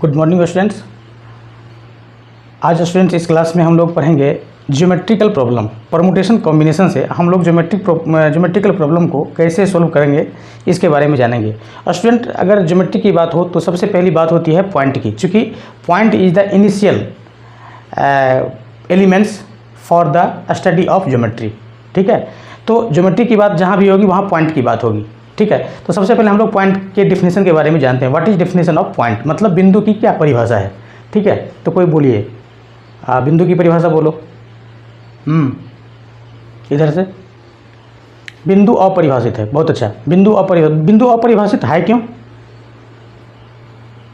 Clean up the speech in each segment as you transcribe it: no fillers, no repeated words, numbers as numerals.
Good morning students. आज students इस class में हम लोग पढ़ेंगे ज्योमेट्रिकल प्रॉब्लम। परमुटेशन कॉम्बिनेशन से हम लोग ज्योमेट्रिकल प्रॉब्लम को कैसे सोल्व करेंगे इसके बारे में जानेंगे। स्टूडेंट, अगर ज्योमेट्री की बात हो तो सबसे पहली बात होती है पॉइंट की, चूँकि point is the initial elements for the study of geometry. ठीक है, तो ज्योमेट्री की बात जहाँ भी होगी वहाँ पॉइंट की बात होगी। ठीक है, तो सबसे पहले हम लोग पॉइंट के डिफिनेशन के बारे में जानते हैं। What is definition of point, मतलब बिंदु की क्या परिभाषा है। ठीक है, तो कोई बोलिए, बिंदु की परिभाषा बोलो। इधर से बिंदु अपरिभाषित है। बहुत अच्छा, बिंदु अपरिभाषित है क्यों?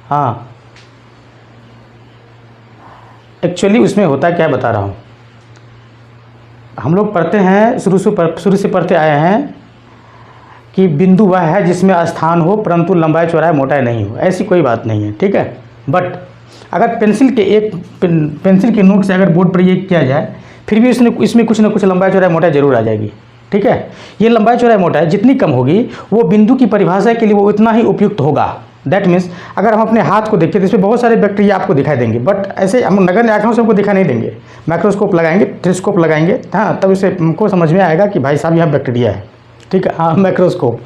हाँ, एक्चुअली उसमें होता क्या बता रहा हूँ। हम लोग पढ़ते हैं, शुरू से पढ़ते आए हैं कि बिंदु वह है जिसमें स्थान हो परंतु लंबाई चौड़ाई मोटाई नहीं हो। ऐसी कोई बात नहीं है। ठीक है, बट अगर पेंसिल के नोक से अगर बोर्ड पर ये किया जाए फिर भी इसमें कुछ ना कुछ लंबाई चौड़ाई मोटाई जरूर आ जाएगी। ठीक है, ये लंबाई चौड़ाई मोटाई जितनी कम होगी वो बिंदु की परिभाषा के लिए वो उतना ही उपयुक्त होगा। दैट मीन्स अगर हम अपने हाथ को देखें तो इसमें बहुत सारे बैक्टीरिया आपको दिखाई देंगे, बट ऐसे हम नगण्य आँखों से हमको दिखाई नहीं देंगे। माइक्रोस्कोप लगाएंगे, टेलीस्कोप लगाएंगे, हाँ, तब इसे हमको समझ में आएगा कि भाई साहब यहाँ बैक्टीरिया है। ठीक है, हाँ, माइक्रोस्कोप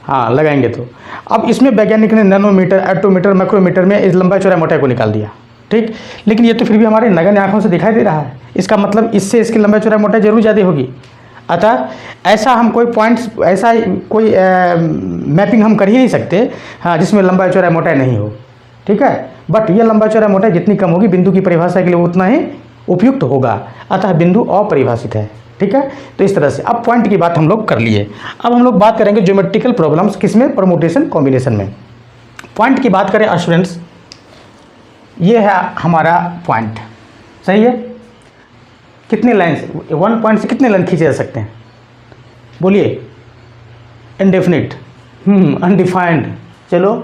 हाँ लगाएंगे तो अब इसमें वैज्ञानिक ने नैनोमीटर, एटोमीटर, माइक्रोमीटर में इस लंबाई चौड़ाई मोटाई को निकाल दिया। ठीक, लेकिन ये तो फिर भी हमारे नगण्य आँखों से दिखाई दे रहा है। इसका मतलब इससे इसकी लंबाई चौड़ाई मोटाई जरूर ज़्यादा होगी। अतः ऐसा हम कोई पॉइंट्स, ऐसा कोई मैपिंग हम कर ही नहीं सकते हाँ जिसमें लंबाई चौड़ाई मोटाई नहीं हो। ठीक है, बट ये लंबाई चौड़ाई मोटाई जितनी कम होगी बिंदु की परिभाषा के लिए उतना ही उपयुक्त होगा। अतः बिंदु अपरिभाषित है। ठीक है, तो इस तरह से अब पॉइंट की बात हम लोग कर लिए। अब हम लोग बात करेंगे ज्योमेट्रिकल प्रॉब्लम्स, किसमें? परमुटेशन कॉम्बिनेशन में। पॉइंट की बात करें स्टूडेंट्स, ये है हमारा पॉइंट। सही है, कितने लाइन से, वन पॉइंट से कितने लाइन खींचे जा सकते हैं? बोलिए। इनडेफिनिट, अनडिफाइंड, चलो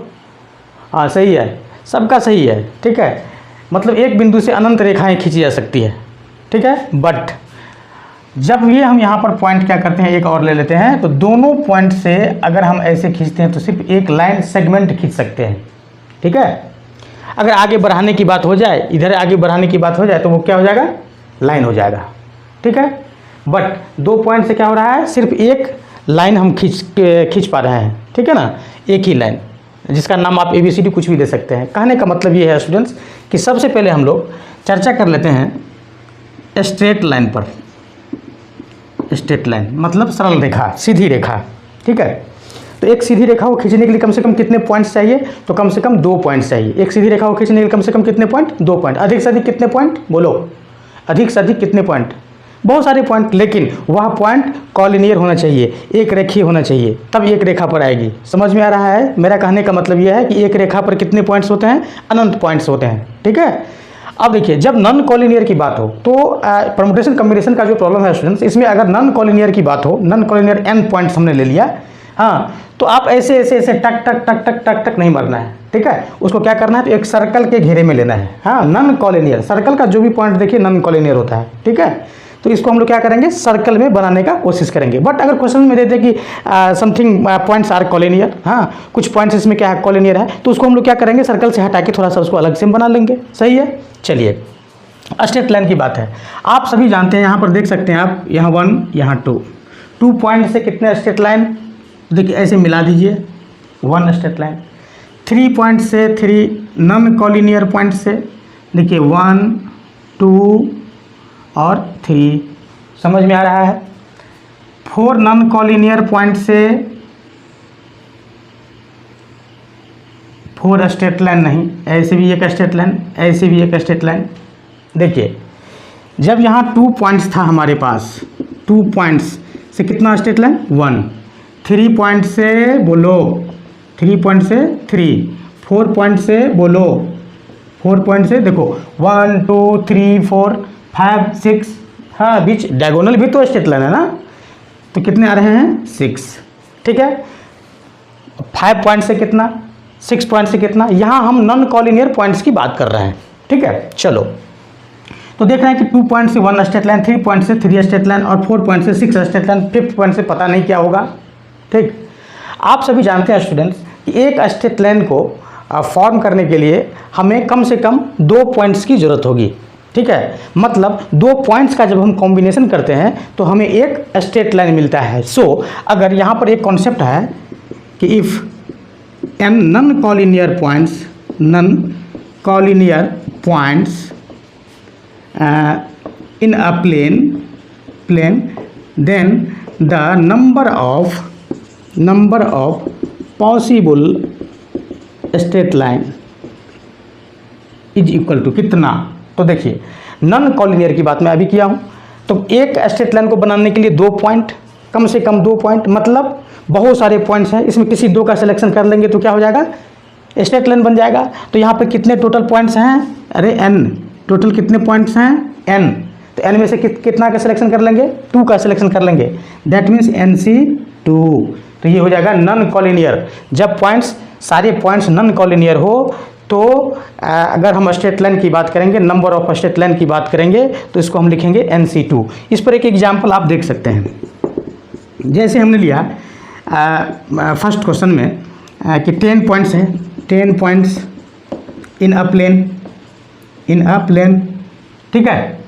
हाँ सही है, सबका सही है। ठीक है, मतलब एक बिंदु से अनंत रेखाएं खींची जा सकती है। ठीक है, बट जब ये हम यहाँ पर पॉइंट क्या करते हैं, एक और ले लेते हैं, तो दोनों पॉइंट से अगर हम ऐसे खींचते हैं तो सिर्फ एक लाइन सेगमेंट खींच सकते हैं। ठीक है, अगर आगे बढ़ाने की बात हो जाए, इधर आगे बढ़ाने की बात हो जाए तो वो क्या हो जाएगा? लाइन हो जाएगा। ठीक है, बट दो पॉइंट से क्या हो रहा है, सिर्फ एक लाइन हम खींच पा रहे हैं। ठीक है ना, एक ही लाइन, जिसका नाम आप ABCD कुछ भी दे सकते हैं। कहने का मतलब ये है स्टूडेंट्स कि सबसे पहले हम लोग चर्चा कर लेते हैं स्ट्रेट लाइन पर। स्ट्रेट लाइन मतलब सरल रेखा, सीधी रेखा। ठीक है, तो एक सीधी रेखा को खींचने के लिए कम से कम कितने पॉइंट्स चाहिए? तो कम से कम 2 पॉइंट्स चाहिए। एक सीधी रेखा को खींचने के लिए कम से कम कितने पॉइंट? 2 पॉइंट। अधिक से अधिक कितने पॉइंट? बोलो, अधिक से अधिक कितने पॉइंट? बहुत सारे पॉइंट, लेकिन वह पॉइंट कॉलिनियर होना चाहिए, एक रेखीय होना चाहिए, तब एक रेखा पर आएगी। समझ में आ रहा है? मेरा कहने का मतलब यह है कि एक रेखा पर कितने पॉइंट्स होते हैं? अनंत पॉइंट्स होते हैं। ठीक है, अब देखिए, जब नॉन कॉलिनियर की बात हो तो परमुटेशन कॉम्बिनेशन का जो प्रॉब्लम है स्टूडेंट्स, इसमें अगर नॉन कॉलिनियर की बात हो, नॉन कॉलिनियर n पॉइंट्स हमने ले लिया, हाँ, तो आप ऐसे ऐसे ऐसे टक टक टक टक टक टक नहीं मारना है। ठीक है, उसको क्या करना है, तो एक सर्कल के घेरे में लेना है। हाँ, नॉन कॉलिनियर, सर्कल का जो भी पॉइंट देखिए नॉन कॉलिनियर होता है। ठीक है, तो इसको हम लोग क्या करेंगे, सर्कल में बनाने का कोशिश करेंगे। बट अगर क्वेश्चन में देते कि समथिंग पॉइंट्स आर कॉलिनियर, हाँ, कुछ पॉइंट्स इसमें क्या है, कॉलिनियर है, तो उसको हम लोग क्या करेंगे, सर्कल से हटा के थोड़ा सा उसको अलग से बना लेंगे। सही है, चलिए स्ट्रेट लाइन की बात है। आप सभी जानते हैं, यहाँ पर देख सकते हैं आप, यहाँ 1 यहाँ 2 पॉइंट से कितने स्ट्रेट लाइन, देखिए ऐसे मिला दीजिए, 1 स्ट्रेट लाइन। 3 पॉइंट से 3 नॉन कॉलिनियर पॉइंट से, देखिए 1 2 और 3। समझ में आ रहा है? 4 नॉन कॉलिनियर पॉइंट से 4 स्ट्रेट लाइन नहीं, ऐसे भी एक स्ट्रेट लाइन, ऐसे भी एक स्ट्रेट लाइन। देखिए, जब यहाँ 2 पॉइंट्स था हमारे पास, 2 पॉइंट्स से कितना स्ट्रेट लाइन? 1। 3 पॉइंट से बोलो, 3 पॉइंट से 3, 4 पॉइंट से बोलो, 4 पॉइंट से देखो 1 2 3 4 5 6, हाँ, बीच डायगोनल भी तो स्ट्रेट लाइन है ना, तो कितने आ रहे हैं? 6। ठीक है, 5 पॉइंट से कितना? 6 पॉइंट से कितना? यहाँ हम नॉन कॉलिनियर पॉइंट्स की बात कर रहे हैं। ठीक है, चलो, तो देख रहे हैं कि 2 पॉइंट से 1 स्ट्रेट लाइन, 3 पॉइंट से 3 स्ट्रेट लाइन और 4 पॉइंट से 6 स्ट्रेट लाइन, 5th पॉइंट से पता नहीं क्या होगा। ठीक, आप सभी जानते हैं स्टूडेंट्स कि एक स्ट्रेट लाइन को फॉर्म करने के लिए हमें कम से कम 2 पॉइंट्स की ज़रूरत होगी, ठीक है। मतलब 2 पॉइंट्स का जब हम कॉम्बिनेशन करते हैं तो हमें एक स्ट्रेट लाइन मिलता है। सो अगर यहाँ पर एक कॉन्सेप्ट है कि if n non collinear points in a plane then the number of possible straight line is equal to कितना। तो देखिए नॉन कॉलिनियर की बात मैं अभी किया हूँ, तो एक स्ट्रेट लाइन को बनाने के लिए 2 पॉइंट, कम से कम 2 पॉइंट, मतलब बहुत सारे पॉइंट्स हैं, इसमें किसी 2 का सिलेक्शन कर लेंगे तो क्या हो जाएगा, स्ट्रेट लाइन बन जाएगा। तो यहाँ पे कितने टोटल पॉइंट्स हैं, अरे n, टोटल कितने पॉइंट्स हैं n, तो n में से कितना का सिलेक्शन कर लेंगे, 2 का सिलेक्शन कर लेंगे, दैट मीन्स NC2। तो ये हो जाएगा नॉन कॉलिनियर। जब पॉइंट्स सारे पॉइंट्स नॉन कॉलिनियर हो तो अगर हम स्ट्रेट लाइन की बात करेंगे, नंबर ऑफ स्ट्रेट लाइन की बात करेंगे तो इसको हम लिखेंगे NC2। इस पर एक एग्जाम्पल आप देख सकते हैं, जैसे हमने लिया फर्स्ट क्वेश्चन में कि 10 पॉइंट्स हैं, 10 पॉइंट्स इन अ प्लेन, ठीक है।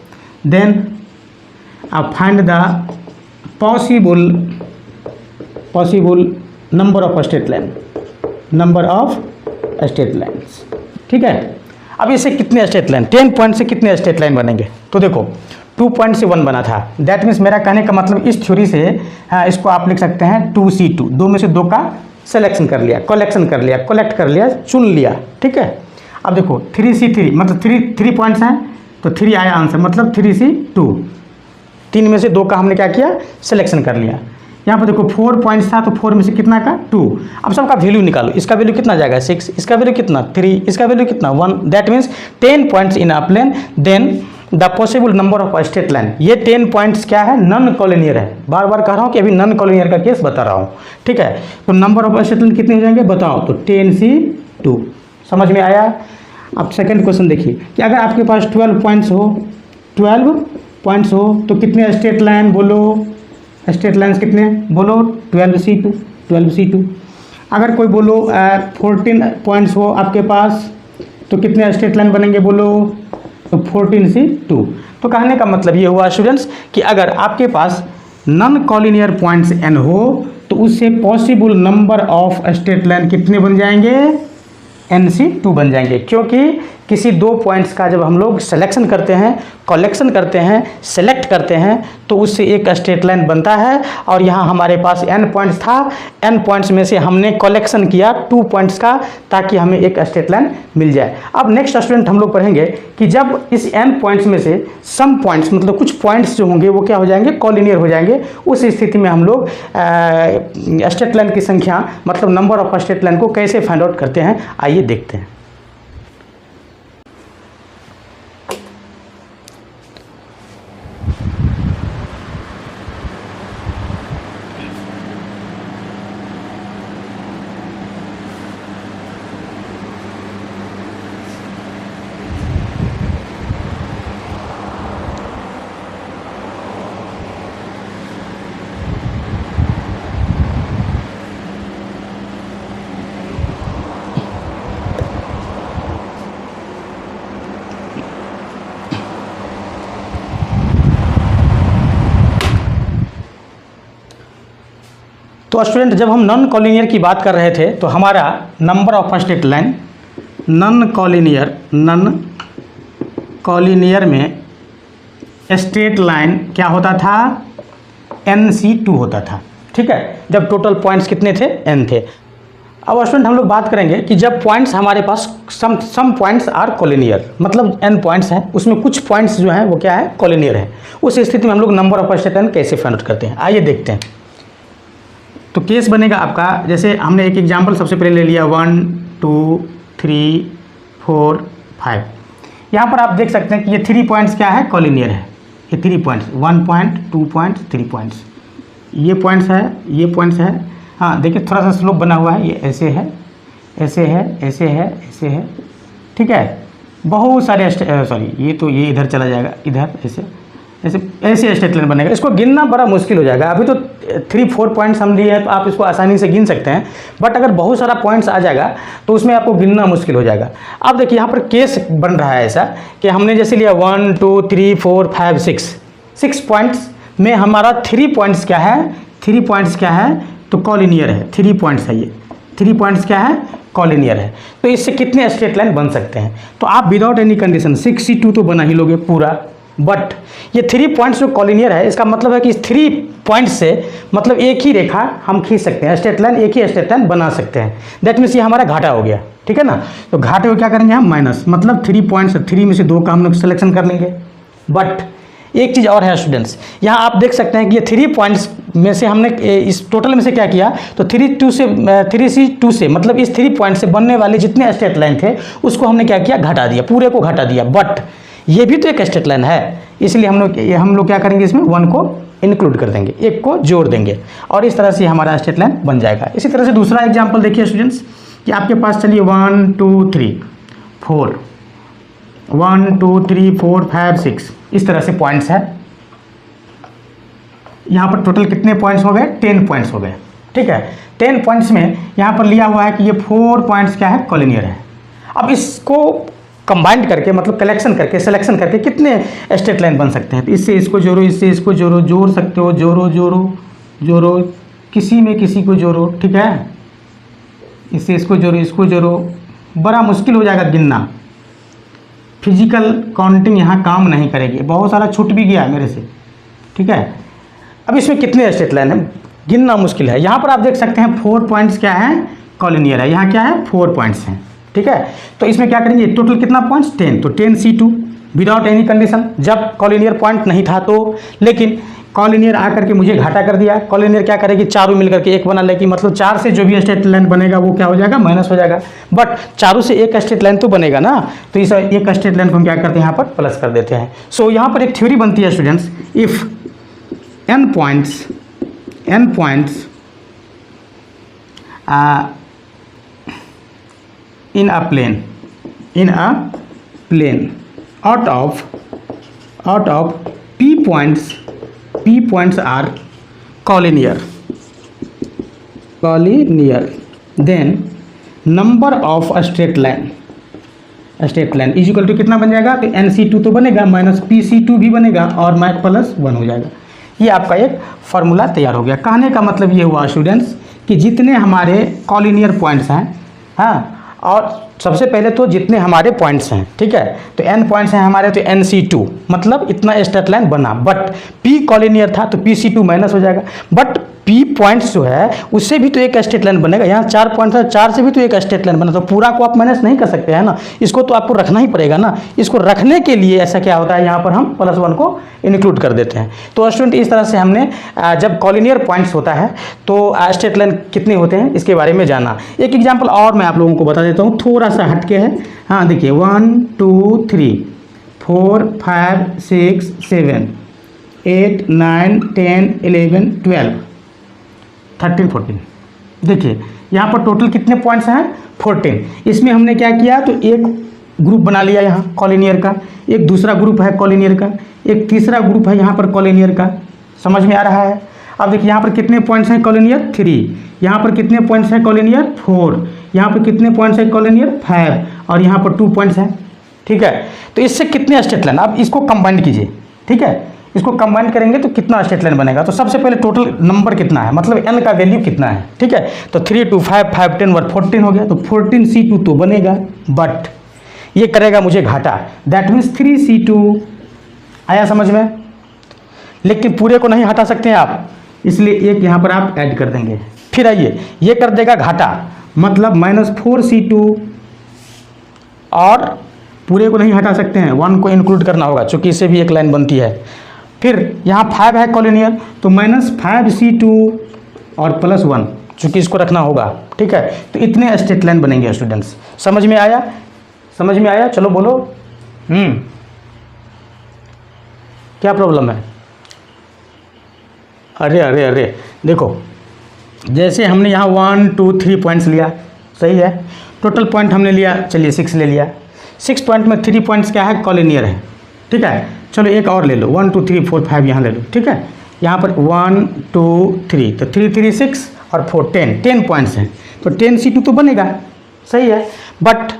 Then find the possible number of straight lines, ठीक है। अब इससे कितने स्ट्रेट लाइन, 10 पॉइंट से कितने स्ट्रेट लाइन बनेंगे, तो देखो 2 पॉइंट से 1 बना था, दैट मीन्स मेरा कहने का मतलब इस थ्योरी से इसको आप लिख सकते हैं 2C2, 2 में से 2 का सिलेक्शन कर लिया, कलेक्ट कर लिया, चुन लिया, ठीक है। अब देखो 3C3 मतलब 3 पॉइंट्स हैं तो 3 आया आंसर, मतलब 3C2, 3 में से 2 का हमने क्या किया, सिलेक्शन कर लिया। यहाँ पर देखो 4 पॉइंट्स था तो 4 में से कितना का 2, अब सबका वैल्यू निकालो, इसका वैल्यू कितना जाएगा 6, इसका वैल्यू कितना 3, इसका वैल्यू कितना 1, that means 10 points in a plane, then the possible number of straight line. ये 10 पॉइंट्स क्या है, नॉन कॉलिनियर है, बार बार कह रहा हूँ कि अभी नॉन कॉलिनियर का केस बता रहा हूँ, ठीक है। तो नंबर ऑफ स्ट्रेट लाइन कितने हो जाएंगे बताओ, तो 10C2, समझ में आया। अब सेकंड क्वेश्चन देखिए कि अगर आपके पास 12 पॉइंट्स हो तो कितने स्ट्रेट लाइन बोलो, स्ट्रेट लाइन्स कितने बोलो, 12C2। अगर कोई बोलो 14 पॉइंट्स हो आपके पास तो कितने स्ट्रेट लाइन बनेंगे बोलो, तो 14C2। तो कहने का मतलब ये हुआ स्टूडेंट्स कि अगर आपके पास नॉन कॉलिनियर पॉइंट्स n हो तो उससे possible number of straight line कितने बन जाएंगे, NC2 बन जाएंगे, क्योंकि किसी 2 पॉइंट्स का जब हम लोग सिलेक्शन करते हैं, कलेक्शन करते हैं, सेलेक्ट करते हैं तो उससे एक स्ट्रेट लाइन बनता है। और यहाँ हमारे पास n पॉइंट्स था, n पॉइंट्स में से हमने कलेक्शन किया 2 पॉइंट्स का ताकि हमें एक स्ट्रेट लाइन मिल जाए। अब नेक्स्ट स्टूडेंट हम लोग पढ़ेंगे कि जब इस n पॉइंट्स में से सम पॉइंट्स मतलब कुछ पॉइंट्स जो होंगे वो क्या हो जाएंगे, कॉलिनियर हो जाएंगे, उस स्थिति में हम लोग स्ट्रेट लाइन की संख्या मतलब नंबर ऑफ स्ट्रेट लाइन को कैसे फाइंड आउट करते हैं, आइए देखते हैं। तो स्टूडेंट जब हम नॉन कॉलिनियर की बात कर रहे थे तो हमारा number of straight line non collinear में स्ट्रेट लाइन क्या होता था, NC2 होता था, ठीक है। जब टोटल पॉइंट्स कितने थे, n थे। अब स्टूडेंट हम लोग बात करेंगे कि जब पॉइंट्स हमारे पास सम पॉइंट्स आर कॉलिनियर, मतलब n पॉइंट्स हैं, उसमें कुछ पॉइंट्स जो हैं वो क्या है, कॉलिनियर है, उस स्थिति में हम लोग नंबर ऑफ स्ट्रेट लाइन कैसे फाइंड आउट करते हैं, आइए देखते हैं। तो केस बनेगा आपका, जैसे हमने एक एग्जांपल सबसे पहले ले लिया 1 2 3 4 5। यहाँ पर आप देख सकते हैं कि ये 3 पॉइंट्स क्या है, कॉलिनियर है, ये 3 पॉइंट्स 1 पॉइंट 2 पॉइंट 3 पॉइंट्स, ये पॉइंट्स है, ये पॉइंट्स है। हाँ देखिए थोड़ा सा स्लोप बना हुआ है, ये ऐसे है, ऐसे है, ऐसे है, ऐसे है, ठीक है। बहुत सारे सॉरी ये तो ये इधर चला जाएगा, इधर ऐसे, ऐसे ऐसे स्ट्रेट लाइन बनेगा। इसको गिनना बड़ा मुश्किल हो जाएगा। अभी तो 3-4 पॉइंट्स हम लिए हैं तो आप इसको आसानी से गिन सकते हैं, बट अगर बहुत सारा पॉइंट्स आ जाएगा तो उसमें आपको गिनना मुश्किल हो जाएगा। अब देखिए यहाँ पर केस बन रहा है ऐसा कि हमने जैसे लिया 1 2 3 4 5 6 पॉइंट्स में हमारा 3 पॉइंट्स क्या है, 3 पॉइंट्स क्या है तो कॉलिनियर है। 3 पॉइंट्स है ये, 3 पॉइंट्स क्या है कॉलिनियर है। तो इससे कितने स्ट्रेट लाइन बन सकते हैं? तो आप विदाउट एनी कंडीशन 6C2 तो बना ही लोगे पूरा, बट ये 3 पॉइंट्स जो कॉलिनियर है इसका मतलब है कि इस 3 पॉइंट्स से मतलब एक ही रेखा हम खींच सकते हैं, स्ट्रेट लाइन एक ही स्ट्रेट लाइन बना सकते हैं। दैट मीन्स ये हमारा घाटा हो गया, ठीक है ना। तो घाटे को क्या करेंगे हम माइनस, मतलब 3 पॉइंट्स, 3 में से 2 का हम लोग सिलेक्शन कर लेंगे। बट एक चीज़ और है स्टूडेंट्स, यहाँ आप देख सकते हैं कि ये 3 पॉइंट्स में से हमने इस टोटल में से क्या किया तो 3C2 से मतलब इस 3 पॉइंट से बनने वाले जितने स्ट्रेट लाइन थे उसको हमने क्या किया घटा दिया, पूरे को घटा दिया। बट ये भी तो एक स्ट्रेट लाइन है, इसलिए हम लोग क्या करेंगे इसमें 1 को इंक्लूड कर देंगे, एक को जोड़ देंगे और इस तरह से हमारा स्ट्रेट लाइन बन जाएगा। इसी तरह से दूसरा एग्जाम्पल देखिए स्टूडेंट्स कि आपके पास चलिए 1 2 3 4 1 2 3 4 5 6 इस तरह से पॉइंट्स है। यहाँ पर टोटल कितने पॉइंट्स हो गए 10 पॉइंट्स हो गए, ठीक है। 10 पॉइंट्स में यहाँ पर लिया हुआ है कि ये 4 पॉइंट्स क्या है कॉलिनियर है। अब इसको कंबाइंड करके मतलब कलेक्शन करके सिलेक्शन करके कितने स्ट्रेट लाइन बन सकते हैं? तो इससे इसको जोड़ो, इससे इसको जोड़ो, जोड़ सकते हो, जोड़ो किसी में किसी को जोड़ो, ठीक है। इससे इसको जोड़ो, इसको जोड़ो, बड़ा मुश्किल हो जाएगा गिनना। फिजिकल काउंटिंग यहाँ काम नहीं करेगी, बहुत सारा छूट भी गया मेरे से, ठीक है। अब इसमें कितने स्ट्रेट लाइन है गिनना मुश्किल है। यहाँ पर आप देख सकते हैं 4 पॉइंट्स क्या है कॉलिनियर है, यहाँ क्या है 4 पॉइंट्स हैं, ठीक है। तो इसमें क्या करेंगे टोटल कितना पॉइंट्स 10, तो 10C2 विदाउट एनी कंडीशन, जब कॉलिनियर पॉइंट नहीं था तो, लेकिन कॉलिनियर आकर के मुझे घाटा कर दिया। कॉलिनियर क्या करेगी चारों मिलकर के एक बना लेगी, मतलब 4 से जो भी स्ट्रेट लाइन बनेगा वो क्या हो जाएगा माइनस हो जाएगा। बट चारों से एक स्ट्रेट लाइन तो बनेगा ना, तो इस एक स्ट्रेट लाइन को हम क्या करते हैं यहाँ पर प्लस कर देते हैं। सो यहाँ पर एक थ्योरी बनती है students, if n points in a plane out of p points are collinear, then number of straight line is equal to कितना बन जाएगा तो NC2 तो बनेगा माइनस PC2 भी बनेगा और मैक प्लस 1 हो जाएगा। ये आपका एक फार्मूला तैयार हो गया। कहने का मतलब ये हुआ स्टूडेंट्स कि जितने हमारे कॉलिनियर पॉइंट्स हैं, हाँ, और सबसे पहले तो जितने हमारे पॉइंट्स हैं, ठीक है, तो n पॉइंट्स हैं हमारे तो NC2 मतलब इतना स्ट्रेट लाइन बना। बट P कॉलिनियर था तो PC2 माइनस हो जाएगा। बट P पॉइंट्स जो है उससे भी तो एक स्ट्रेट लाइन बनेगा। यहाँ 4 पॉइंट्स है, 4 से भी तो एक स्ट्रेट लाइन बना, तो पूरा को आप माइनस नहीं कर सकते हैं ना, इसको तो आपको रखना ही पड़ेगा ना। इसको रखने के लिए ऐसा क्या होता है यहाँ पर हम +1 को इंक्लूड कर देते हैं। तो स्टूडेंट इस तरह से हमने जब कॉलिनियर पॉइंट्स होता है तो स्ट्रेट लाइन कितने होते हैं इसके बारे में जाना। एक एग्जाम्पल और मैं आप लोगों को बता देता हूँ, थोड़ा सा हटके है। हाँ देखिए 1 2 3 4 5 6 7 8 9 10 11 12 13 14। देखिए यहाँ पर टोटल कितने पॉइंट्स हैं 14। इसमें हमने क्या किया तो एक ग्रुप बना लिया यहाँ कॉलिनियर का, एक दूसरा ग्रुप है कॉलिनियर का, एक तीसरा ग्रुप है यहाँ पर कॉलिनियर का। समझ में आ रहा है? अब देखिए यहाँ पर कितने पॉइंट्स हैं कॉलिनियर 3, यहाँ पर कितने पॉइंट्स हैं कॉलिनियर 4, यहाँ पर कितने पॉइंट्स हैं कॉलिनियर 5 और यहाँ पर 2 पॉइंट्स हैं, ठीक है। तो इससे कितने स्ट्रेट लाइन, आप इसको कंबाइंड कीजिए, ठीक है। इसको कंबाइन करेंगे तो कितना स्ट्रेट लाइन बनेगा। तो सबसे पहले टोटल नंबर कितना है, मतलब n का वैल्यू कितना है, ठीक है। तो 3 2 5 5 10 14 हो गया, तो 14C2 तो बनेगा, बट ये करेगा मुझे घाटा, दैट मीन्स 3C2। आया समझ में? लेकिन पूरे को नहीं हटा सकते हैं आप, इसलिए एक यहाँ पर आप ऐड कर देंगे। फिर आइए ये कर देगा घाटा, मतलब -4C2 और पूरे को नहीं हटा सकते हैं, 1 को इंक्लूड करना होगा चूँकि इससे भी एक लाइन बनती है। फिर यहाँ 5 है कॉलिनियर तो -5C2 और +1 चूँकि इसको रखना होगा, ठीक है। तो इतने स्ट्रेट लाइन बनेंगे स्टूडेंट्स। समझ में आया? समझ में आया? चलो बोलो। क्या प्रॉब्लम है? अरे देखो, जैसे हमने यहाँ 1 2 3 पॉइंट्स लिया, सही है। टोटल पॉइंट हमने लिया, चलिए 6 ले लिया। 6 पॉइंट में 3 पॉइंट्स क्या है कॉलिनियर है, ठीक है। चलो एक और ले लो, 1 2 3 4 5 यहाँ ले लो, ठीक है। यहाँ पर 1 2 3, तो 3 3 6 और 4 10 पॉइंट्स हैं, तो 10C2 तो बनेगा, सही है। बट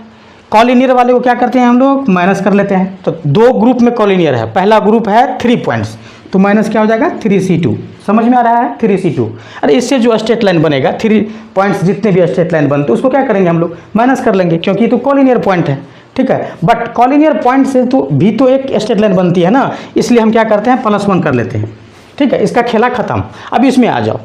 कॉलिनियर वाले को क्या करते हैं हम लोग, माइनस कर लेते हैं। तो दो ग्रुप में कॉलिनियर है, पहला ग्रुप है 3 पॉइंट्स, तो माइनस क्या हो जाएगा 3C2, समझ में आ रहा है 3C2। अरे इससे जो स्ट्रेट लाइन बनेगा 3 पॉइंट्स जितने भी स्ट्रेट लाइन बनते हैं उसको क्या करेंगे हम लोग, माइनस कर लेंगे, क्योंकि तो कॉलिनियर पॉइंट है, ठीक है। बट कॉलिनियर पॉइंट से तो भी तो एक स्ट्रेट लाइन बनती है ना, इसलिए हम क्या करते हैं +1 कर लेते हैं, ठीक है। इसका खेला खत्म। अब इसमें आ जाओ,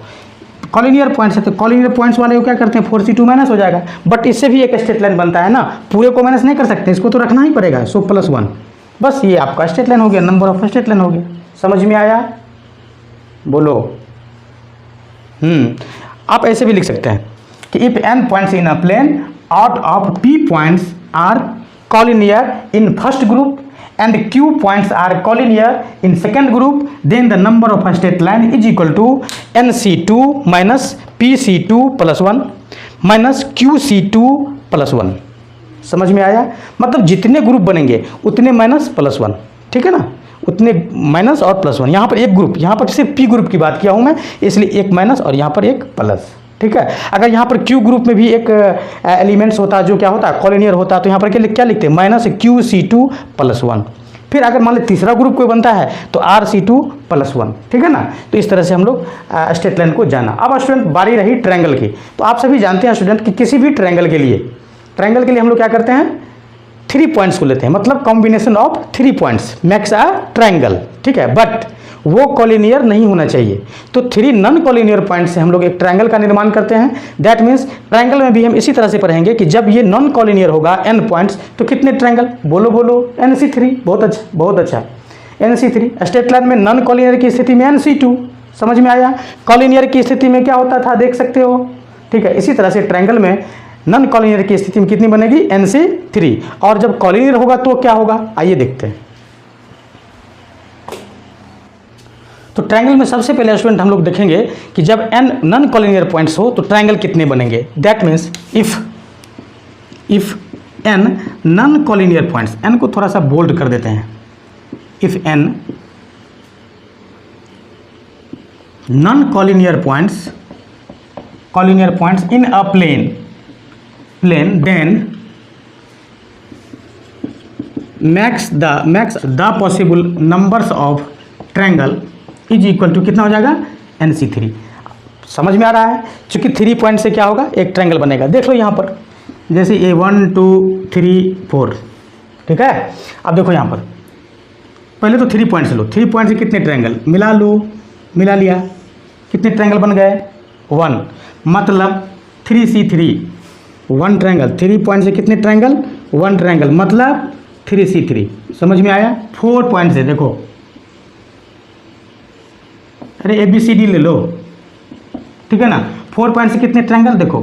कॉलिनियर पॉइंट्स है तो कॉलिनियर पॉइंट्स वाले को क्या करते हैं 4C2 माइनस हो जाएगा, बट इससे भी एक स्ट्रेट लाइन बनता है ना, पूरे को माइनस नहीं कर सकते, इसको तो रखना ही पड़ेगा, सो +1, बस ये आपका स्ट्रेट लाइन हो गया, नंबर ऑफ स्ट्रेट लाइन हो गया। समझ में आया, बोलो। आप ऐसे भी लिख सकते हैं कि if n points in a plane out of p points are collinear in first group and q points are collinear in second group, then the number of straight line is equal to nc2 minus pc2 plus 1 minus qc2 plus 1। समझ में आया, मतलब जितने group बनेंगे उतने minus +1, ठीक है ना, उतने माइनस और +1। यहाँ पर एक ग्रुप, यहाँ पर सिर्फ p ग्रुप की बात किया हूँ मैं, इसलिए एक माइनस और यहाँ पर एक प्लस, ठीक है। अगर यहाँ पर Q ग्रुप में भी एक एलिमेंट्स होता है जो क्या होता है कॉलिनियर होता है, तो यहाँ पर क्या लिखते हैं -QC2 + 1। फिर अगर मान लो तीसरा ग्रुप कोई बनता है तो RC2 + 1, ठीक है ना। तो इस तरह से हम लोग स्ट्रेट लाइन को जाना। अब स्टूडेंट बारी रही ट्रायंगल की, तो आप सभी जानते हैं स्टूडेंट कि किसी भी ट्रायंगल के लिए हम लोग क्या करते हैं 3 पॉइंट्स को लेते हैं, मतलब combination of 3 points makes a triangle, ठीक है। बट वो कॉलिनियर नहीं होना चाहिए, तो 3 नॉन कॉलिनियर पॉइंट से हम लोग एक ट्रायंगल का निर्माण करते हैं। दैट मीन्स ट्रायंगल में भी हम इसी तरह से पढ़ेंगे कि जब ये नॉन कॉलिनियर होगा n पॉइंट्स, तो कितने ट्रायंगल, बोलो NC3, बहुत अच्छा NC3। स्ट्रेट लाइन में नॉन कॉलिनियर की स्थिति में NC2, समझ में आया। कॉलिनियर की स्थिति में क्या होता था देख सकते हो, ठीक है। इसी तरह से ट्रायंगल में नॉन कॉलिनियर की स्थिति में कितनी बनेगी NC3, और जब कॉलिनियर होगा तो क्या होगा, आइए देखते हैं। तो ट्रायंगल में सबसे पहले स्टूडेंट हम लोग देखेंगे कि जब n नॉन कॉलिनियर पॉइंट्स हो तो ट्रायंगल कितने बनेंगे। That means if n non collinear points, n को थोड़ा सा बोल्ड कर देते हैं, if n non collinear points in a plane then max the possible numbers of triangle is equal to कितना हो जाएगा NC3। समझ में आ रहा है, चूंकि 3 पॉइंट से क्या होगा एक ट्रायंगल बनेगा। देख लो यहाँ पर जैसे ये 1 2 3 4, ठीक है। अब देखो यहाँ पर पहले तो 3 पॉइंट से लो, 3 पॉइंट से कितने ट्रायंगल मिला लिया, कितने ट्रायंगल बन गए 1, मतलब 3C3 1 ट्रायंगल। 3 पॉइंट से कितने ट्रायंगल 1 ट्रायंगल, मतलब 3C3। समझ में आया। 4 पॉइंट से देखो, अरे ABCD ले लो, ठीक है ना। 4 पॉइंट से कितने ट्रायंगल, देखो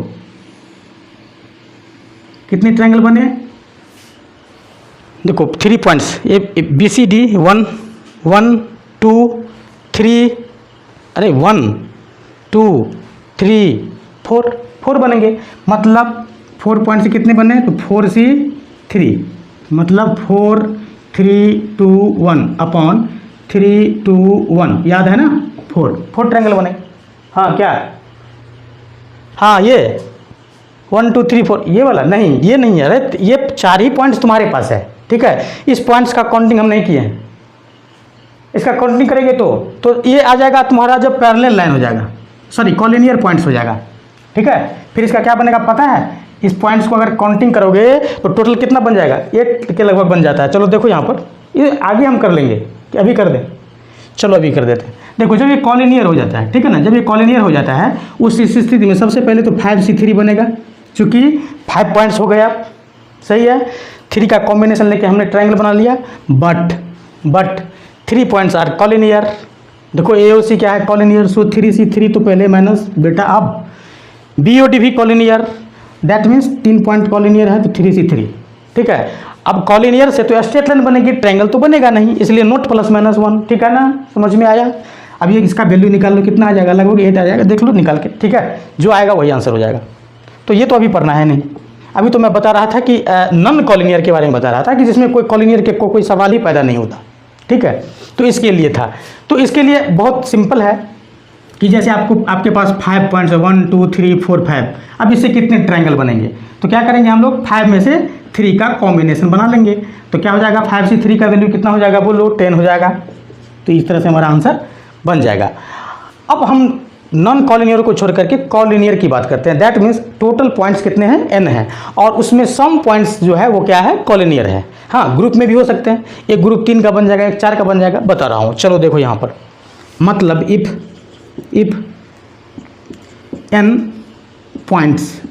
कितने ट्रायंगल बने, देखो 3 पॉइंट्स ABCD 1 1 2 3, अरे 1 2 3 4 बनेंगे, मतलब 4 पॉइंट से कितने बने, तो 4C3, मतलब 4 3 2 1 अपॉन 3 2 1, याद है ना, 4 ट्रायंगल बने। हाँ क्या, हाँ ये 1 2 3 4 ये वाला नहीं, ये नहीं है, अरे ये 4 ही पॉइंट्स तुम्हारे पास है, ठीक है। इस पॉइंट्स का काउंटिंग हम नहीं किए हैं, इसका काउंटिंग करेंगे तो ये आ जाएगा तुम्हारा जब पैरेलल लाइन हो जाएगा, सॉरी कॉलिनियर पॉइंट्स हो जाएगा, ठीक है। फिर इसका क्या बनेगा पता है, इस पॉइंट्स को अगर काउंटिंग करोगे तो टोटल कितना बन जाएगा 8 के लगभग बन जाता है। चलो देखो यहाँ पर, ये आगे हम कर लेंगे कि अभी कर दें, चलो अभी कर देते हैं। देखो जब ये कॉलिनियर हो जाता है, ठीक है ना, जब ये कॉलिनियर हो जाता है उस स्थिति में सबसे पहले तो 5C3 बनेगा, चूँकि 5 पॉइंट्स हो गया, सही है। 3 का कॉम्बिनेशन लेके हमने ट्रायंगल बना लिया, बट 3 पॉइंट्स आर कॉलिनियर। देखो AOC क्या है कॉलिनियर, सो 3C3 तो पहले माइनस बेटा, अब BOD भी collinear, that means 3 point collinear है तो 3C3, ठीक है। अब कॉलिनियर से तो स्ट्रेट लाइन बनेगी, ट्रायंगल तो बनेगा नहीं, इसलिए नोट +-1, ठीक है ना, समझ में आया। अब ये इसका वैल्यू निकाल लो, कितना आ जाएगा, लगभग 8 आ जाएगा, देख लो निकाल के, ठीक है। जो आएगा वही आंसर हो जाएगा। तो ये तो अभी पढ़ना है नहीं, अभी तो मैं बता रहा था कि नॉन कॉलिनियर के बारे में बता रहा था कि जिसमें कोई कॉलिनियर के कोई सवाल ही पैदा नहीं होता, ठीक है, तो इसके लिए था। तो इसके लिए बहुत सिंपल है कि जैसे आपके पास 5 पॉइंट्स है, 1 2 3 4 5। अब इससे कितने ट्रायंगल बनेंगे, तो क्या करेंगे हम लोग 5 में से 3 का कॉम्बिनेशन बना लेंगे। तो क्या हो जाएगा, 5 से 3 का वैल्यू कितना हो जाएगा, बोलो 10 हो जाएगा। तो इस तरह से हमारा आंसर बन जाएगा। अब हम नॉन कॉलिनियर को छोड़ करके कॉलिनियर की बात करते हैं। दैट मीन्स टोटल पॉइंट्स कितने हैं, n है, और उसमें सम पॉइंट्स जो है वो क्या है, कॉलिनियर है। हाँ, ग्रुप में भी हो सकते हैं, एक ग्रुप 3 का बन जाएगा, एक 4 का बन जाएगा, बता रहा हूँ। चलो देखो यहाँ पर, मतलब if n points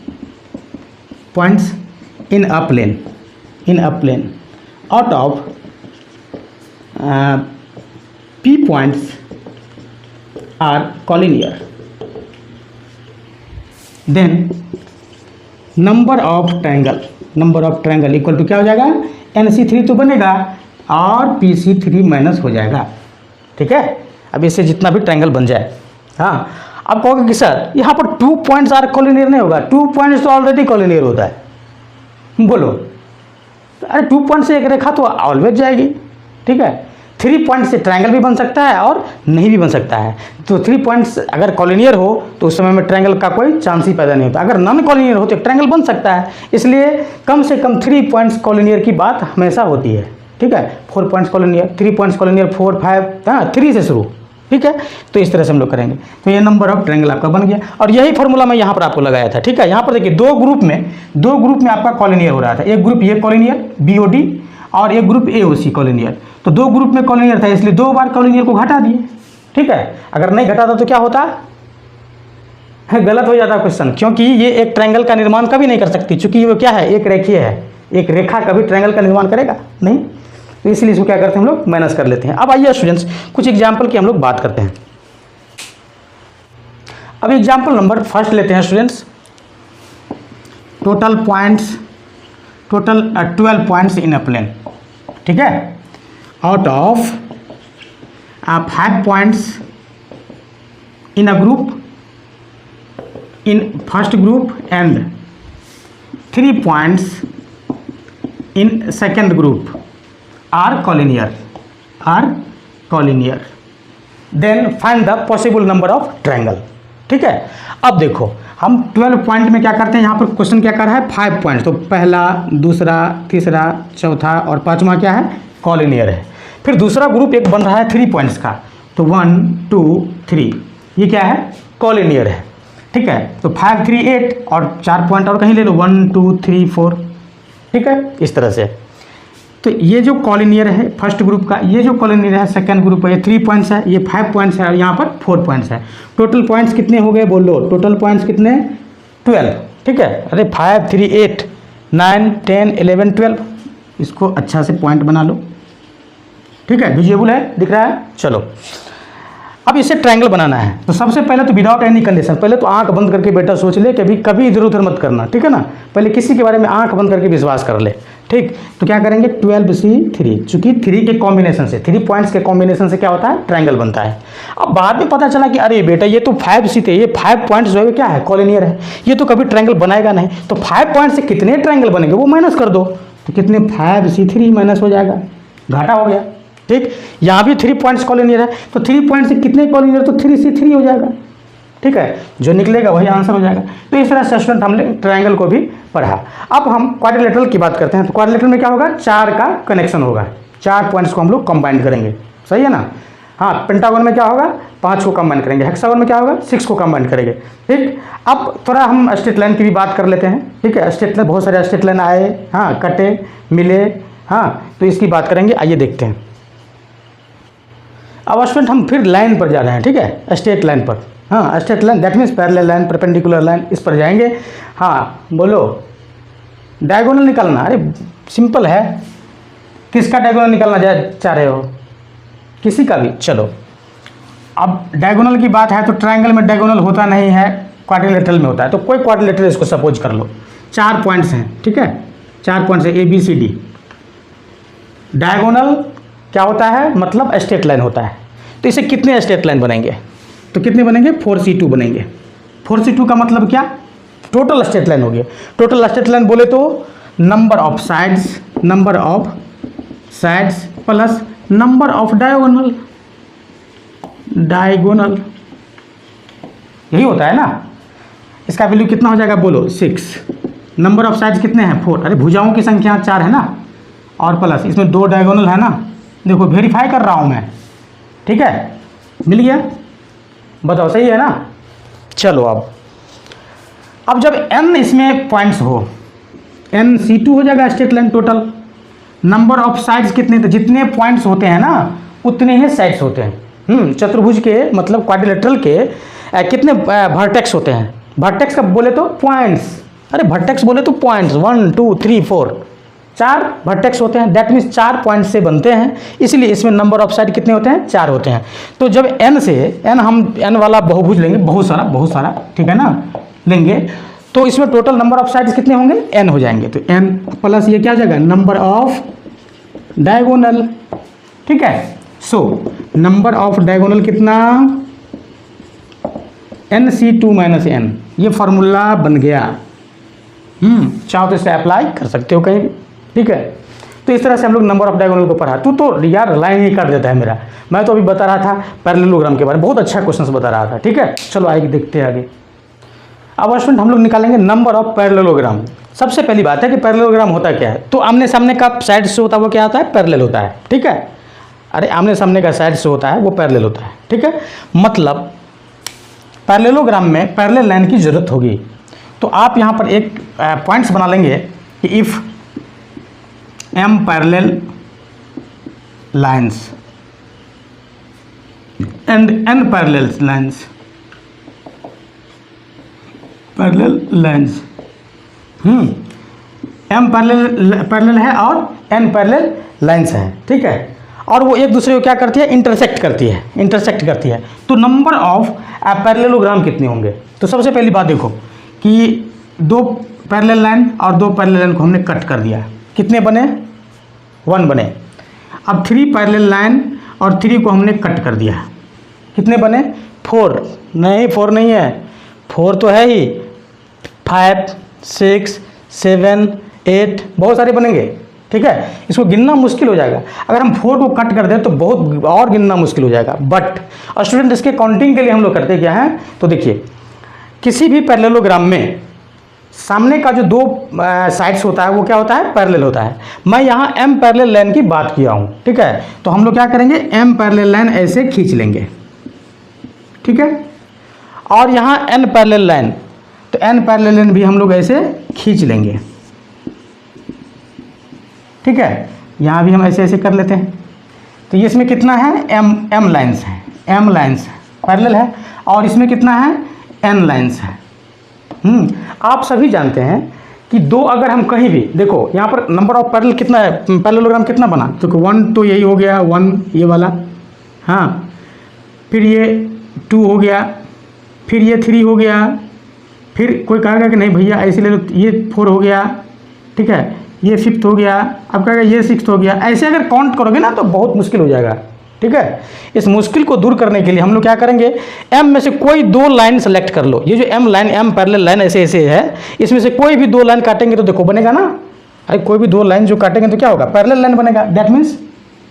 in a plane out of p points are collinear, then number of triangle equal to क्या हो जाएगा, NC3 तो बनेगा और PC3 माइनस हो जाएगा। ठीक है, अब इससे जितना भी ट्रायंगल बन जाए। हाँ, अब कहोगे कि सर यहाँ पर 2 पॉइंट्स आर कॉलिनियर नहीं होगा, 2 पॉइंट्स तो ऑलरेडी कॉलिनियर होता है। बोलो, अरे 2 पॉइंट से एक रेखा तो ऑलवेज जाएगी। ठीक है, 3 पॉइंट से ट्रायंगल भी बन सकता है और नहीं भी बन सकता है। तो 3 पॉइंट्स अगर कॉलिनियर हो तो उस समय में ट्रायंगल का कोई चांस ही पैदा नहीं होता। अगर नॉन कॉलिनियर हो तो ट्रायंगल बन सकता है। इसलिए कम से कम 3 पॉइंट्स कॉलिनियर की बात हमेशा होती है। ठीक है, 4 पॉइंट्स कॉलिनियर, 3 पॉइंट्स कॉलिनियर, 4 5, हाँ 3 से शुरू। ठीक है, तो इस तरह से हम लोग करेंगे। तो ये नंबर ऑफ ट्रायंगल आपका बन गया, और यही फॉर्मूला मैं यहाँ पर आपको लगाया था। ठीक है, यहाँ पर देखिए दो ग्रुप में आपका कॉलिनियर हो रहा था। एक ग्रुप ये कॉलिनियर BOD और एक ग्रुप AOC कॉलिनियर। तो 2 ग्रुप में कॉलिनियर था, इसलिए 2 बार कॉलिनियर को घटा दिए। ठीक है, अगर नहीं घटाता तो क्या होता है, गलत हो जाता क्वेश्चन, क्योंकि ये एक ट्रायंगल का निर्माण कभी नहीं कर सकती, चूंकि वो क्या है, एक रेखीय है। एक रेखा कभी ट्रायंगल का निर्माण करेगा नहीं, तो इसलिए इसको क्या करते हैं हम लोग, माइनस कर लेते हैं। अब आइए स्टूडेंट्स, कुछ एग्जाम्पल की हम लोग बात करते हैं। अब एग्जाम्पल नंबर फर्स्ट लेते हैं students. Total 12 points in a plane. ठीक है, out of 5 points in a group, in first group, and 3 points in second group are collinear, then find the possible number of triangle। ठीक है, अब देखो हम 12 point में क्या करते हैं, यहाँ पर क्वेश्चन क्या कर रहा है, 5 पॉइंट। तो पहला, दूसरा, तीसरा, चौथा और पांचवा क्या है, कॉलिनियर है। फिर दूसरा ग्रुप एक बन रहा है 3 पॉइंट्स का, तो 1 2 3, ये क्या है, कॉलिनियर है। ठीक है, तो 5 3 8 और 4 पॉइंट और कहीं ले लो, 1 2 3 4। ठीक है, इस तरह से। तो ये जो कॉलिनियर है फर्स्ट ग्रुप का, ये जो कॉलिनियर है सेकंड ग्रुप का, ये 3 पॉइंट्स है, ये 5 पॉइंट्स है और यहाँ पर 4 पॉइंट्स है। टोटल पॉइंट्स कितने हो गए, बोलो टोटल पॉइंट्स कितने, 12। ठीक है, अरे 5 3 8 9 10 11 12, इसको अच्छा से पॉइंट बना लो। ठीक है, विजिबल है, दिख रहा है। चलो अब इसे ट्रायंगल बनाना है, तो सबसे पहले तो विदाउट एनी कंडीशन, पहले तो आंख बंद करके बेटा सोच ले, कभी इधर उधर मत करना। ठीक है ना, पहले किसी के बारे में आंख बंद करके विश्वास कर ले। ठीक, तो क्या करेंगे, 12C3, चूंकि 3 के कॉम्बिनेशन से, 3 पॉइंट्स के कॉम्बिनेशन से क्या होता है, ट्रायंगल बनता है। अब बाद में पता चला कि अरे बेटा ये तो 5C थे, ये 5 पॉइंट्स जो है क्या है, कॉलिनियर है, ये तो कभी ट्रायंगल बनाएगा नहीं। तो 5 पॉइंट से कितने ट्रायंगल बनेंगे वो माइनस कर दो, तो कितने, 5C3 माइनस हो जाएगा, घाटा हो गया। ठीक, यहाँ भी 3 पॉइंट्स कॉलिनियर है, तो 3 पॉइंट से कितने कॉलिनियर, तो 3C3 हो जाएगा। ठीक है, जो निकलेगा वही आंसर हो जाएगा। तो इस तरह से स्टूडेंट हमने ट्रायंगल को भी पढ़ा। अब हम क्वाड्रिलेटरल की बात करते हैं। तो क्वाड्रिलेटरल में क्या होगा, 4 का कनेक्शन होगा, 4 पॉइंट्स को हम लोग कंबाइन करेंगे। सही है ना। हाँ, पेंटागन में क्या होगा, 5 को कंबाइन करेंगे, हेक्सागन में क्या होगा, 6 को कंबाइन करेंगे। ठीक, अब थोड़ा हम स्ट्रेट लाइन की भी बात कर लेते हैं। ठीक है, स्ट्रेट लाइन, बहुत सारे स्ट्रेट लाइन आए, हाँ कटे मिले, हाँ तो इसकी बात करेंगे। आइए देखते हैं। अब स्टूडेंट हम फिर लाइन पर जा रहे हैं। ठीक है, स्ट्रेट लाइन पर, हाँ straight line that means parallel line, perpendicular line, इस पर जाएंगे। हाँ बोलो, डायगोनल निकालना, अरे सिंपल है, किसका डायगोनल निकालना चाह रहे हो, किसी का भी। चलो अब डायगोनल की बात है तो ट्रायंगल में डायगोनल होता नहीं है, क्वाड्रिलेटरल में होता है। तो कोई क्वाड्रिलेटरल इसको सपोज कर लो, 4 पॉइंट्स हैं। ठीक है, 4 पॉइंट्स है ABCD। डायगोनल क्या होता है, मतलब स्ट्रेट लाइन होता है। तो इसे कितने स्ट्रेट लाइन बनेंगे, तो कितने बनेंगे, 4C2 बनेंगे। 4C2 का मतलब क्या, टोटल स्ट्रेट लाइन हो गया। टोटल स्ट्रेट लाइन बोले तो number of sides plus number of diagonal, diagonal यही होता है ना। इसका वैल्यू कितना हो जाएगा बोलो 6। नंबर ऑफ साइड्स कितने हैं 4। अरे भुजाओं की संख्या 4 है ना, और प्लस इसमें 2 डायगोनल है ना। देखो वेरीफाई कर रहा हूँ मैं, ठीक है, मिल गया, बताओ सही है ना। चलो अब जब n इसमें पॉइंट्स हो, n C2 हो जाएगा straight line total. Number of sides कितने, तो जितने पॉइंट्स होते हैं ना उतने ही साइड्स होते हैं। चतुर्भुज के मतलब क्वाड्रिलेटरल के कितने वर्टेक्स होते हैं। वर्टेक्स का बोले तो पॉइंट्स, अरे वर्टेक्स बोले तो पॉइंट्स 1 2 3 4, 4 वर्टेक्स होते हैं। दैट मीन्स 4 पॉइंट से बनते हैं, इसलिए इसमें नंबर ऑफ साइड कितने होते हैं 4 होते हैं। तो जब n से n हम n वाला बहुभुज लेंगे, बहुत सारा, ठीक है ना, लेंगे तो इसमें टोटल नंबर ऑफ साइड्स कितने होंगे n हो जाएंगे। तो n प्लस ये क्या हो जाएगा नंबर ऑफ डायगोनल, ठीक है। सो नंबर ऑफ डायगोनल कितना NC2 माइनस n, ये फार्मूला बन गया। चाहो तो इसे अप्लाई कर सकते हो कहीं भी, ठीक है। तो इस तरह से हम लोग नंबर ऑफ डायगोनल को पढ़ा। तू तो यार लाइन ही कर देता है मेरा। मैं तो अभी बता रहा था पैरेललोग्राम के बारे में, बहुत अच्छा क्वेश्चन बता रहा था, ठीक है। चलो आगे देखते हैं आगे। अब स्टूडेंट हम लोग निकालेंगे नंबर ऑफ पैरेललोग्राम। सबसे पहली बात है कि पैरेललोग्राम होता क्या है। तो आमने सामने का साइड से होता है वो क्या होता है पैरेलल होता है, ठीक है। अरे आमने सामने का साइड से होता है वो पैरेलल होता है, ठीक है। मतलब पैरेललोग्राम में पैरेलल लाइन की जरूरत होगी। तो आप यहाँ पर एक पॉइंट्स बना लेंगे कि if m parallel lines and n parallel lines, parallel lines, m parallel है और n पैरेलल लाइन्स हैं, ठीक है। और वो एक दूसरे को क्या करती है इंटरसेक्ट करती है। तो नंबर ऑफ पैरेललोग्राम कितने होंगे। तो सबसे पहली बात देखो कि 2 पैरेलल लाइन और 2 पैरेलल लाइन को हमने कट कर दिया, कितने बने 1 बने। अब 3 पैरेलल लाइन और 3 को हमने कट कर दिया, कितने बने 4 नहीं है, 4 तो है ही, 5 6 7 8 बहुत सारे बनेंगे, ठीक है। इसको गिनना मुश्किल हो जाएगा। अगर हम 4 को कट कर दें तो बहुत और गिनना मुश्किल हो जाएगा। बट स्टूडेंट इसके काउंटिंग के लिए हम लोग करते क्या हैं, तो देखिए किसी भी पैरेललोग्राम में सामने का जो 2 साइड्स होता है वो क्या होता है पैरेलल होता है। मैं यहाँ m पैरेलल लाइन की बात किया हूँ, ठीक है। तो हम लोग क्या करेंगे m पैरेलल लाइन ऐसे खींच लेंगे, ठीक है। और यहाँ n पैरेलल लाइन, तो n पैरेलल लाइन भी हम लोग ऐसे खींच लेंगे, ठीक है। यहाँ भी हम ऐसे ऐसे कर लेते हैं। तो ये इसमें कितना है m लाइन्स है, m लाइन्स पैरेलल है, और इसमें कितना है n लाइन्स है। आप सभी जानते हैं कि 2 अगर हम कहीं भी देखो यहाँ पर नंबर ऑफ पैरेलल कितना है, पैरेललोग्राम कितना बना, तो 1 तो यही हो गया 1 ये वाला, हाँ, फिर ये 2 हो गया, फिर ये 3 हो गया, फिर कोई कहेगा कि नहीं भैया ऐसे ले लो, ये 4 हो गया, ठीक है, ये 5th हो गया, अब कहेगा ये 6th हो गया। ऐसे अगर काउंट करोगे ना तो बहुत मुश्किल हो जाएगा, ठीक है। इस मुश्किल को दूर करने के लिए हम लोग क्या करेंगे m में से कोई 2 लाइन सेलेक्ट कर लो। ये जो m line m parallel line ऐसे ऐसे है, इसमें से कोई भी 2 लाइन काटेंगे तो देखो बनेगा ना। अरे कोई भी 2 लाइन जो काटेंगे तो क्या होगा पैरेलल लाइन बनेगा। दैट मीन्स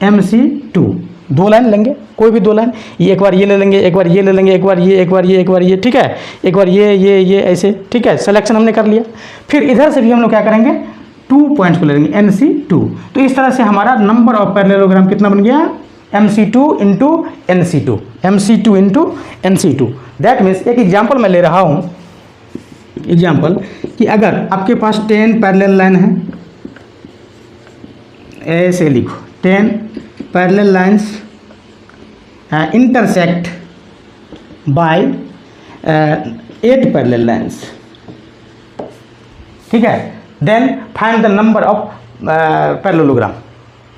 MC2 2 लाइन लेंगे, कोई भी 2 लाइन, ये एक बार ये ले लेंगे, एक बार ये ले लेंगे, एक बार ये, एक बार ये, एक बार ये, ठीक है, एक बार ये ऐसे, ठीक है। सिलेक्शन हमने कर लिया। फिर इधर से भी हम लोग क्या करेंगे 2 पॉइंट्स को ले लेंगे NC2। तो इस तरह से हमारा नंबर ऑफ पैरेललोग्राम कितना बन गया MC2 into NC2, MC2 into NC2। That means एक एग्जाम्पल मैं ले रहा हूँ, एग्जाम्पल कि अगर आपके पास 10 पैरेलल लाइन है, ऐसे लिखो 10 parallel lines intersect by 8 parallel lines, ठीक है। Then find the number of parallelogram,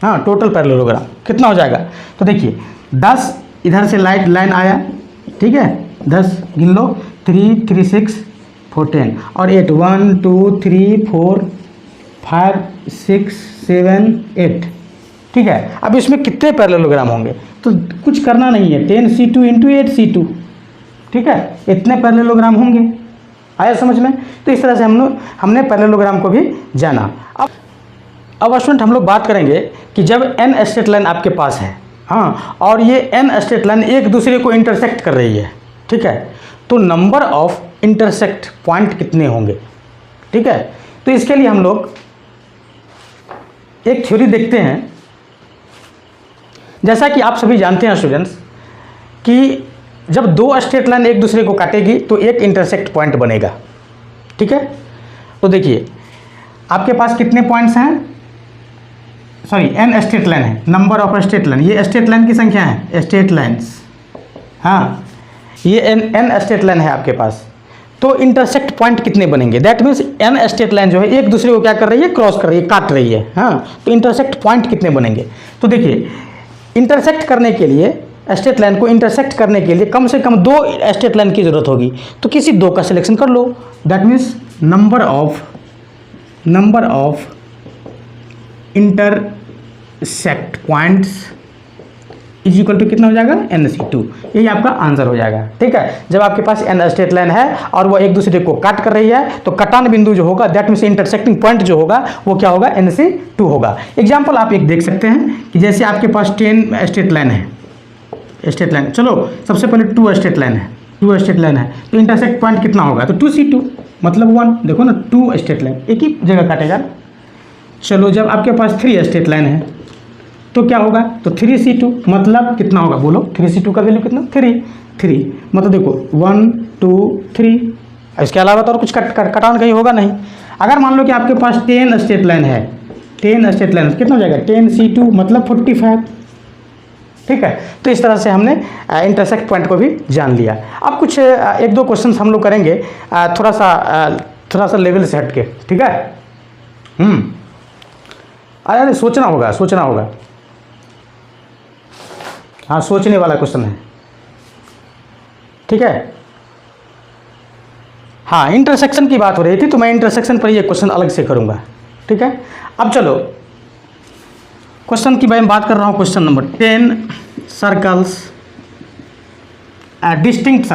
हाँ टोटल पैरेललोग्राम कितना हो जाएगा। तो देखिए 10 इधर से लाइन आया, ठीक है, 10 गिन लो, 3 3 6 4 10 और 8 1 2 3 4 5 6 7 8, ठीक है। अब इसमें कितने पैरेललोग्राम होंगे, तो कुछ करना नहीं है 10C2 इंटू 8C2, ठीक है, इतने पैरेललोग्राम होंगे। आया समझ में। तो इस तरह से हमने पैरेललोग्राम को भी जाना। अब स्टूडेंट हम लोग बात करेंगे कि जब n स्ट्रेट लाइन आपके पास है, हाँ, और ये n स्ट्रेट लाइन एक दूसरे को इंटरसेक्ट कर रही है, ठीक है, तो नंबर ऑफ इंटरसेक्ट पॉइंट कितने होंगे, ठीक है। तो इसके लिए हम लोग एक थ्योरी देखते हैं। जैसा कि आप सभी जानते हैं स्टूडेंट्स कि जब दो स्ट्रेट लाइन एक दूसरे को काटेगी तो एक इंटरसेक्ट पॉइंट बनेगा, ठीक है। तो देखिए आपके पास कितने पॉइंट्स हैं, सॉरी n स्ट्रेट लाइन है, नंबर ऑफ स्ट्रेट लाइन, ये स्ट्रेट लाइन की संख्या है, स्ट्रेट लाइन्स, हाँ, ये n स्ट्रेट लाइन है आपके पास। तो इंटरसेक्ट पॉइंट कितने बनेंगे, that means n straight line जो है एक दूसरे को क्या कर रही है, क्रॉस कर रही है, काट रही है, हाँ, तो इंटरसेक्ट पॉइंट कितने बनेंगे। तो देखिए इंटरसेक्ट करने के लिए, स्ट्रेट लाइन को इंटरसेक्ट करने के लिए कम से कम दो स्ट्रेट लाइन की जरूरत होगी, तो किसी दो का सिलेक्शन कर लो, that means number of intersect points is equal to कितना हो जाएगा, NC2, यही आपका आंसर हो जाएगा, ठीक है। जब आपके पास n स्ट्रेट लाइन है और वो एक दूसरे को काट कर रही है तो कटान बिंदु जो होगा, दैट मीन्स इंटरसेक्टिंग पॉइंट जो होगा वो क्या होगा, NC2 होगा। एग्जाम्पल आप एक देख सकते हैं कि जैसे आपके पास 10 स्ट्रेट लाइन है, स्ट्रेट लाइन, चलो सबसे पहले 2 स्ट्रेट लाइन है, 2 स्ट्रेट लाइन है, तो इंटरसेक्ट पॉइंट कितना होगा, तो 2C2 मतलब 1, देखो ना 2 स्ट्रेट लाइन एक ही जगह काटेगा। चलो जब आपके पास 3 स्ट्रेट लाइन है तो क्या होगा, तो 3C2 मतलब कितना होगा, बोलो 3C2 का वैल्यू कितना, 3 मतलब देखो 1 2 3, इसके अलावा तो और कुछ कटान कहीं होगा नहीं। अगर मान लो कि आपके पास 10 स्ट्रेट लाइन है, 10 स्ट्रेट लाइन कितना हो जाएगा, 10C2 मतलब 45, ठीक है। तो इस तरह से हमने इंटरसेक्ट पॉइंट को भी जान लिया। अब कुछ एक दो क्वेश्चंस हम लोग करेंगे थोड़ा सा लेवल से हट के, ठीक है। अरे सोचना होगा, हाँ, सोचने वाला क्वेश्चन है, ठीक है। हाँ, इंटरसेक्शन की बात हो रही थी तो मैं इंटरसेक्शन पर ये क्वेश्चन अलग से करूँगा, ठीक है। अब चलो क्वेश्चन की मैं बात कर रहा हूँ, question number 10 circles, distinct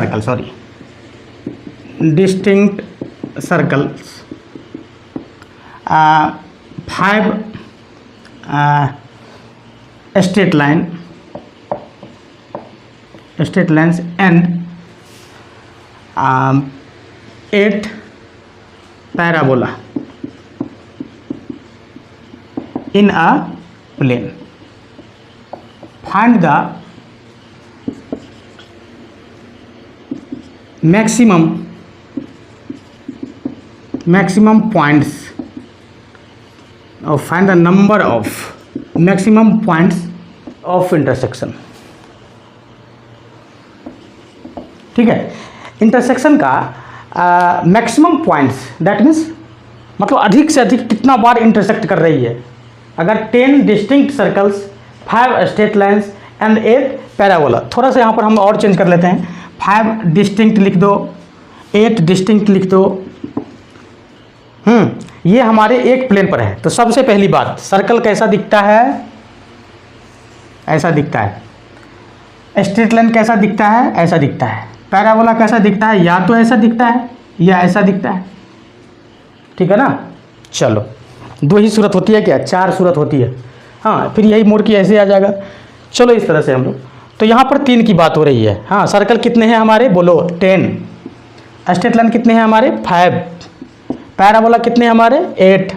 circles 5 straight lines and 8 parabola in a plane. Find the maximum points, or find the number of maximum points of intersection, ठीक है। इंटरसेक्शन का मैक्सिमम पॉइंट्स, दैट मीन्स मतलब अधिक से अधिक कितना बार इंटरसेक्ट कर रही है। अगर 10 distinct circles, 5 straight lines and 8 parabola, थोड़ा सा यहाँ पर हम और चेंज कर लेते हैं, 5 डिस्टिंक्ट लिख दो, 8 डिस्टिंक्ट लिख दो। ये हमारे एक प्लेन पर है। तो सबसे पहली बात, सर्कल कैसा दिखता है, ऐसा दिखता है। स्ट्रेट लाइन कैसा दिखता है, ऐसा दिखता है। पैराबोला कैसा दिखता है, या तो ऐसा दिखता है या ऐसा दिखता है, ठीक है ना। चलो 2 ही सूरत होती है क्या, 4 सूरत होती है, हाँ, फिर यही मोड़ की ऐसे आ जाएगा। चलो इस तरह से हम लोग, तो यहाँ पर 3 की बात हो रही है। हाँ, सर्कल कितने हैं हमारे, बोलो 10, स्ट्रेट लाइन कितने हैं हमारे 5, पैराबोला कितने हैं हमारे 8,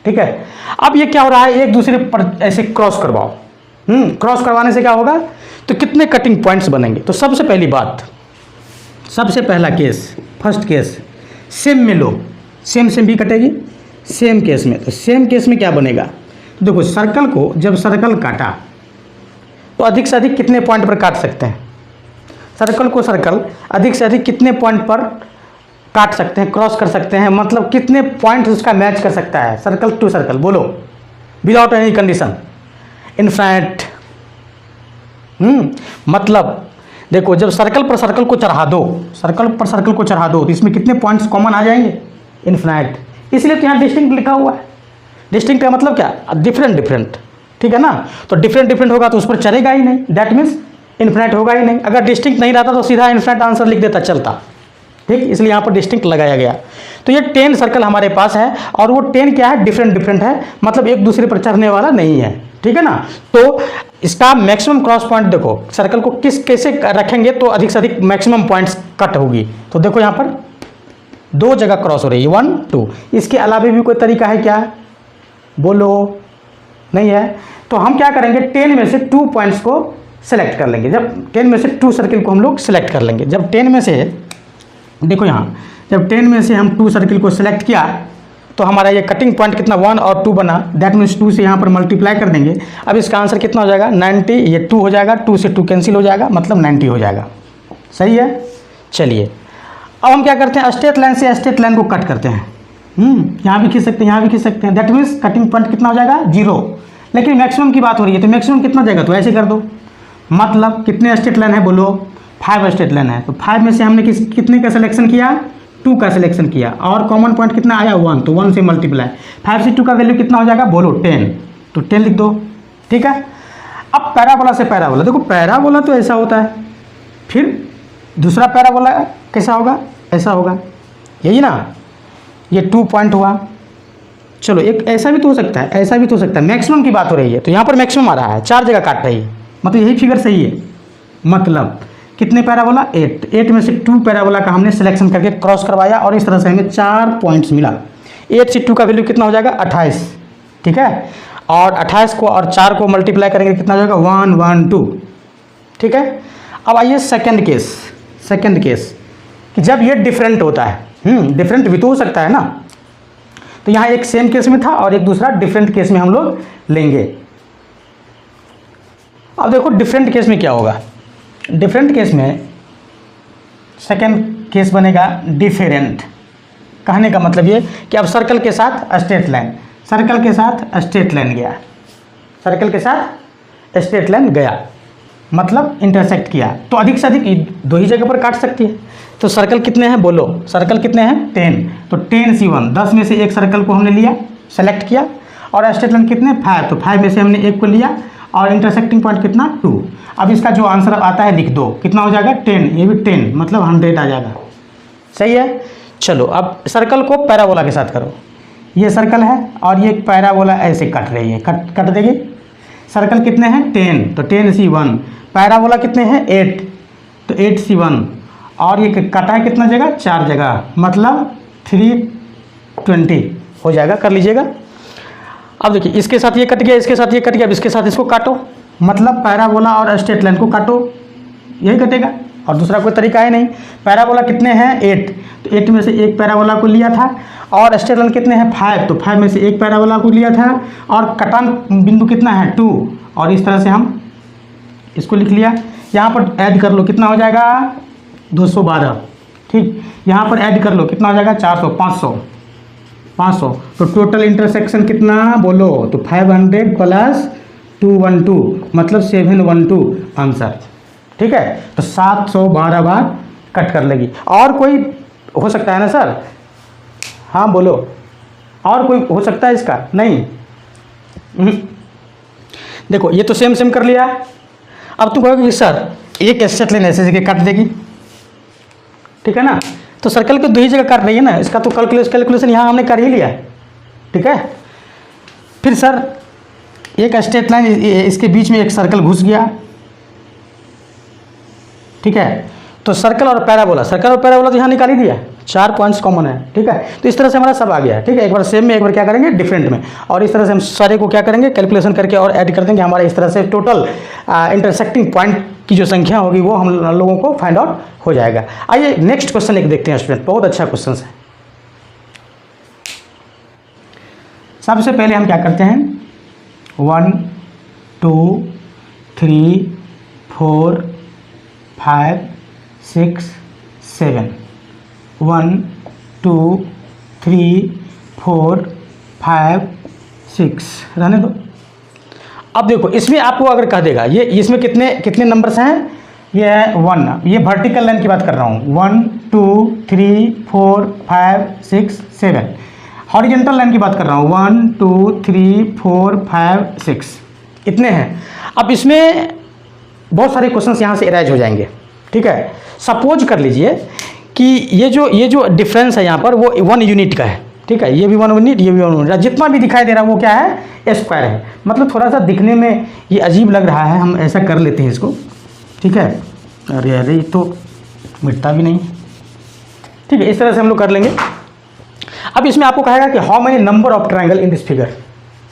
ठीक है। अब ये क्या हो रहा है, एक दूसरे पर ऐसे क्रॉस करवाओ। क्रॉस करवाने से क्या होगा, तो कितने कटिंग पॉइंट्स बनेंगे। तो सबसे पहली बात, सबसे पहला केस, फर्स्ट केस, सेम में लो, सेम भी कटेगी सेम केस में। तो सेम केस में क्या बनेगा, तो देखो सर्कल को जब सर्कल काटा तो अधिक से अधिक कितने पॉइंट पर काट सकते हैं, सर्कल को सर्कल अधिक से अधिक कितने पॉइंट पर काट सकते हैं, क्रॉस कर सकते हैं, मतलब कितने पॉइंट उसका मैच कर सकता है सर्कल टू सर्कल, बोलो विदाउट एनी कंडीशन, इनफाइनाइट। मतलब देखो जब सर्कल पर सर्कल को चढ़ा दो, सर्कल पर सर्कल को चढ़ा दो तो इसमें कितने पॉइंट्स कॉमन आ जाएंगे, इनफाइनाइट। इसलिए तो यहाँ डिस्टिंक्ट लिखा हुआ है। डिस्टिंक्ट का मतलब क्या, डिफरेंट, ठीक है ना। तो डिफरेंट होगा तो उस पर चलेगा ही नहीं, दैट मीन्स इनफाइनाइट होगा ही नहीं। अगर डिस्टिंक्ट नहीं रहता तो सीधा इनफाइनाइट आंसर लिख देता, चलता, ठीक। इसलिए यहाँ पर डिस्टिंक्ट लगाया गया। तो ये 10 सर्कल हमारे पास है और वो 10 क्या है, डिफरेंट डिफरेंट है, मतलब एक दूसरे पर चढ़ने वाला नहीं है, ठीक है ना। तो इसका मैक्सिमम क्रॉस पॉइंट देखो, सर्कल को कैसे रखेंगे तो अधिक से अधिक मैक्सिमम पॉइंट्स कट होगी। तो देखो यहाँ पर 2 जगह क्रॉस हो रही है, 1 2। इसके अलावा भी कोई तरीका है क्या, बोलो, नहीं है। तो हम क्या करेंगे, 10 में से 2 पॉइंट्स को सेलेक्ट कर लेंगे। जब 10 में से 2 सर्किल को हम लोग सेलेक्ट कर लेंगे, जब 10 में से, देखो यहाँ, जब 10 में से हम 2 सर्किल को सेलेक्ट किया तो हमारा ये कटिंग पॉइंट कितना 1 और 2 बना, दैट मीन्स 2 से यहाँ पर मल्टीप्लाई कर देंगे। अब इसका आंसर कितना हो जाएगा 90, ये 2 हो जाएगा, 2 से 2 कैंसिल हो जाएगा, मतलब 90 हो जाएगा। सही है। चलिए अब हम क्या करते हैं, स्ट्रेट लाइन से स्ट्रेट लाइन को कट करते हैं। यहाँ भी खींच सकते हैं, यहाँ भी खींच सकते हैं, दैट मीन्स कटिंग पॉइंट कितना हो जाएगा 0। लेकिन मैक्सिमम की बात हो रही है तो मैक्सिमम कितना जाएगा, तो ऐसे कर दो। मतलब कितने स्ट्रेट लाइन है बोलो, 5 स्ट्रेट लाइन है। तो 5 में से हमने कितने का सिलेक्शन किया, 2 का सिलेक्शन किया, और कॉमन पॉइंट कितना आया 1, तो 1 से मल्टीप्लाई, 5 से 2 का वैल्यू कितना हो जाएगा बोलो 10, तो 10 लिख दो, ठीक है। अब पैराबोला से पैराबोला, देखो पैराबोला तो ऐसा होता है, फिर दूसरा पैराबोला कैसा होगा, ऐसा होगा, यही ना, ये 2 पॉइंट हुआ। चलो एक ऐसा भी तो हो सकता है, ऐसा भी तो हो सकता है, मैक्सिमम की बात हो रही है तो यहाँ पर मैक्सिमम आ रहा है, 4 जगह काट रही है, मतलब यही फिगर सही है। मतलब कितने पैराबोला, 8 में से 2 पैराबोला का हमने सिलेक्शन करके क्रॉस करवाया और इस तरह से हमें 4 पॉइंट्स मिला। 8 से 2 का वैल्यू कितना हो जाएगा 28, ठीक है, और 28 को और 4 को मल्टीप्लाई करेंगे कितना हो जाएगा 1 1 2, ठीक है। अब आइए सेकंड केस कि जब ये डिफरेंट होता है, डिफरेंट भी तो हो सकता है ना, तो यहाँ एक सेम केस में था और एक दूसरा डिफरेंट केस में हम लोग लेंगे। अब देखो डिफरेंट केस में क्या होगा, डिफरेंट केस में सेकंड केस बनेगा डिफरेंट। कहने का मतलब ये कि अब सर्कल के साथ स्ट्रेट लाइन, सर्कल के साथ स्ट्रेट लाइन गया, सर्कल के साथ स्ट्रेट लाइन गया, मतलब इंटरसेक्ट किया, तो अधिक से अधिक 2 ही जगह पर काट सकती है। तो सर्कल कितने हैं बोलो, सर्कल कितने हैं 10, तो 10 C1, 10 में से एक सर्कल को हमने लिया, सेलेक्ट किया, और स्ट्रेट लाइन कितने 5, तो 5 में से हमने एक को लिया, और इंटरसेक्टिंग पॉइंट कितना 2। अब इसका जो आंसर आता है लिख दो, कितना हो जाएगा 10, ये भी 10, मतलब 100 आ जाएगा। सही है। चलो अब सर्कल को पैराबोला के साथ करो, ये सर्कल है और ये पैराबोला ऐसे कट रही है, कट देगी। सर्कल कितने हैं 10, तो 10 C1, पैराबोला कितने हैं 8, तो 8 C1, और ये कटा है कितना जगह 4 जगह, मतलब 320 हो जाएगा, कर लीजिएगा। अब देखिए इसके साथ ये कट गया, इसके साथ ये कट गया, अब इसके साथ इसको काटो, मतलब पैराबोला और स्ट्रेट लाइन को काटो, यही कटेगा, और दूसरा कोई तरीका है नहीं। पैराबोला कितने हैं 8, तो 8 में से एक पैराबोला को लिया था, और स्ट्रेट लाइन कितने हैं 5, तो 5 में से एक पैराबोला को लिया था, और कटान बिंदु कितना है 2, और इस तरह से हम इसको लिख लिया। यहाँ पर ऐड कर लो, कितना हो जाएगा 212, ठीक। यहाँ पर ऐड कर लो, कितना हो जाएगा 400, 500, तो टोटल इंटरसेक्शन कितना बोलो, तो 500 प्लस 212, मतलब 712 आंसर, ठीक है। तो 712 बार कट कर लेगी। और कोई हो सकता है ना सर, हाँ बोलो, और कोई हो सकता है इसका, नहीं। देखो ये तो सेम कर लिया। अब तुम कहोगे कि सर एक स्ट्रेट लाइन ऐसे जगह काट देगी, ठीक है ना, तो सर्कल को 2 ही जगह काट रही है ना, इसका तो कैलकुलेशन यहाँ हमने कर ही लिया, ठीक है। फिर सर एक स्ट्रेट लाइन, इसके बीच में एक सर्कल घुस गया, ठीक है, तो सर्कल और पैराबोला तो यहाँ निकाल ही दिया, 4 पॉइंट्स कॉमन है, ठीक है। तो इस तरह से हमारा सब आ गया, ठीक है। एक बार सेम में, एक बार क्या करेंगे डिफरेंट में, और इस तरह से हम सारे को क्या करेंगे कैलकुलेशन करके और ऐड कर देंगे, हमारा इस तरह से टोटल इंटरसेक्टिंग पॉइंट की जो संख्या होगी वो हम लोगों को फाइंड आउट हो जाएगा। आइए नेक्स्ट क्वेश्चन एक देखते हैं स्टूडेंट, बहुत अच्छा क्वेश्चन है। सबसे पहले हम क्या करते हैं, 1 2 3 4 5 6 7, 1 2 3 4 5 6, रहने दो। अब देखो इसमें आपको अगर कह देगा ये इसमें कितने नंबर्स हैं, ये है 1, ये वर्टिकल लाइन की बात कर रहा हूँ, 1 2 3 4 5 6 7। हॉरिजॉन्टल लाइन की बात कर रहा हूँ, 1 2 3 4 5 6, इतने हैं। अब इसमें बहुत सारे क्वेश्चंस यहाँ से अराइज हो जाएंगे, ठीक है। सपोज कर लीजिए कि ये जो डिफरेंस है यहाँ पर वो 1 यूनिट का है, ठीक है, ये भी 1 यूनिट, ये भी 1 यूनिट, जितना भी दिखाई दे रहा है वो क्या है, स्क्वायर है। मतलब थोड़ा सा दिखने में ये अजीब लग रहा है, हम ऐसा कर लेते हैं इसको, ठीक है। अरे अरे ये तो मिटता भी नहीं, ठीक है, इस तरह से हम लोग कर लेंगे। अब इसमें आपको कहेगा कि how many number of triangle in this figure.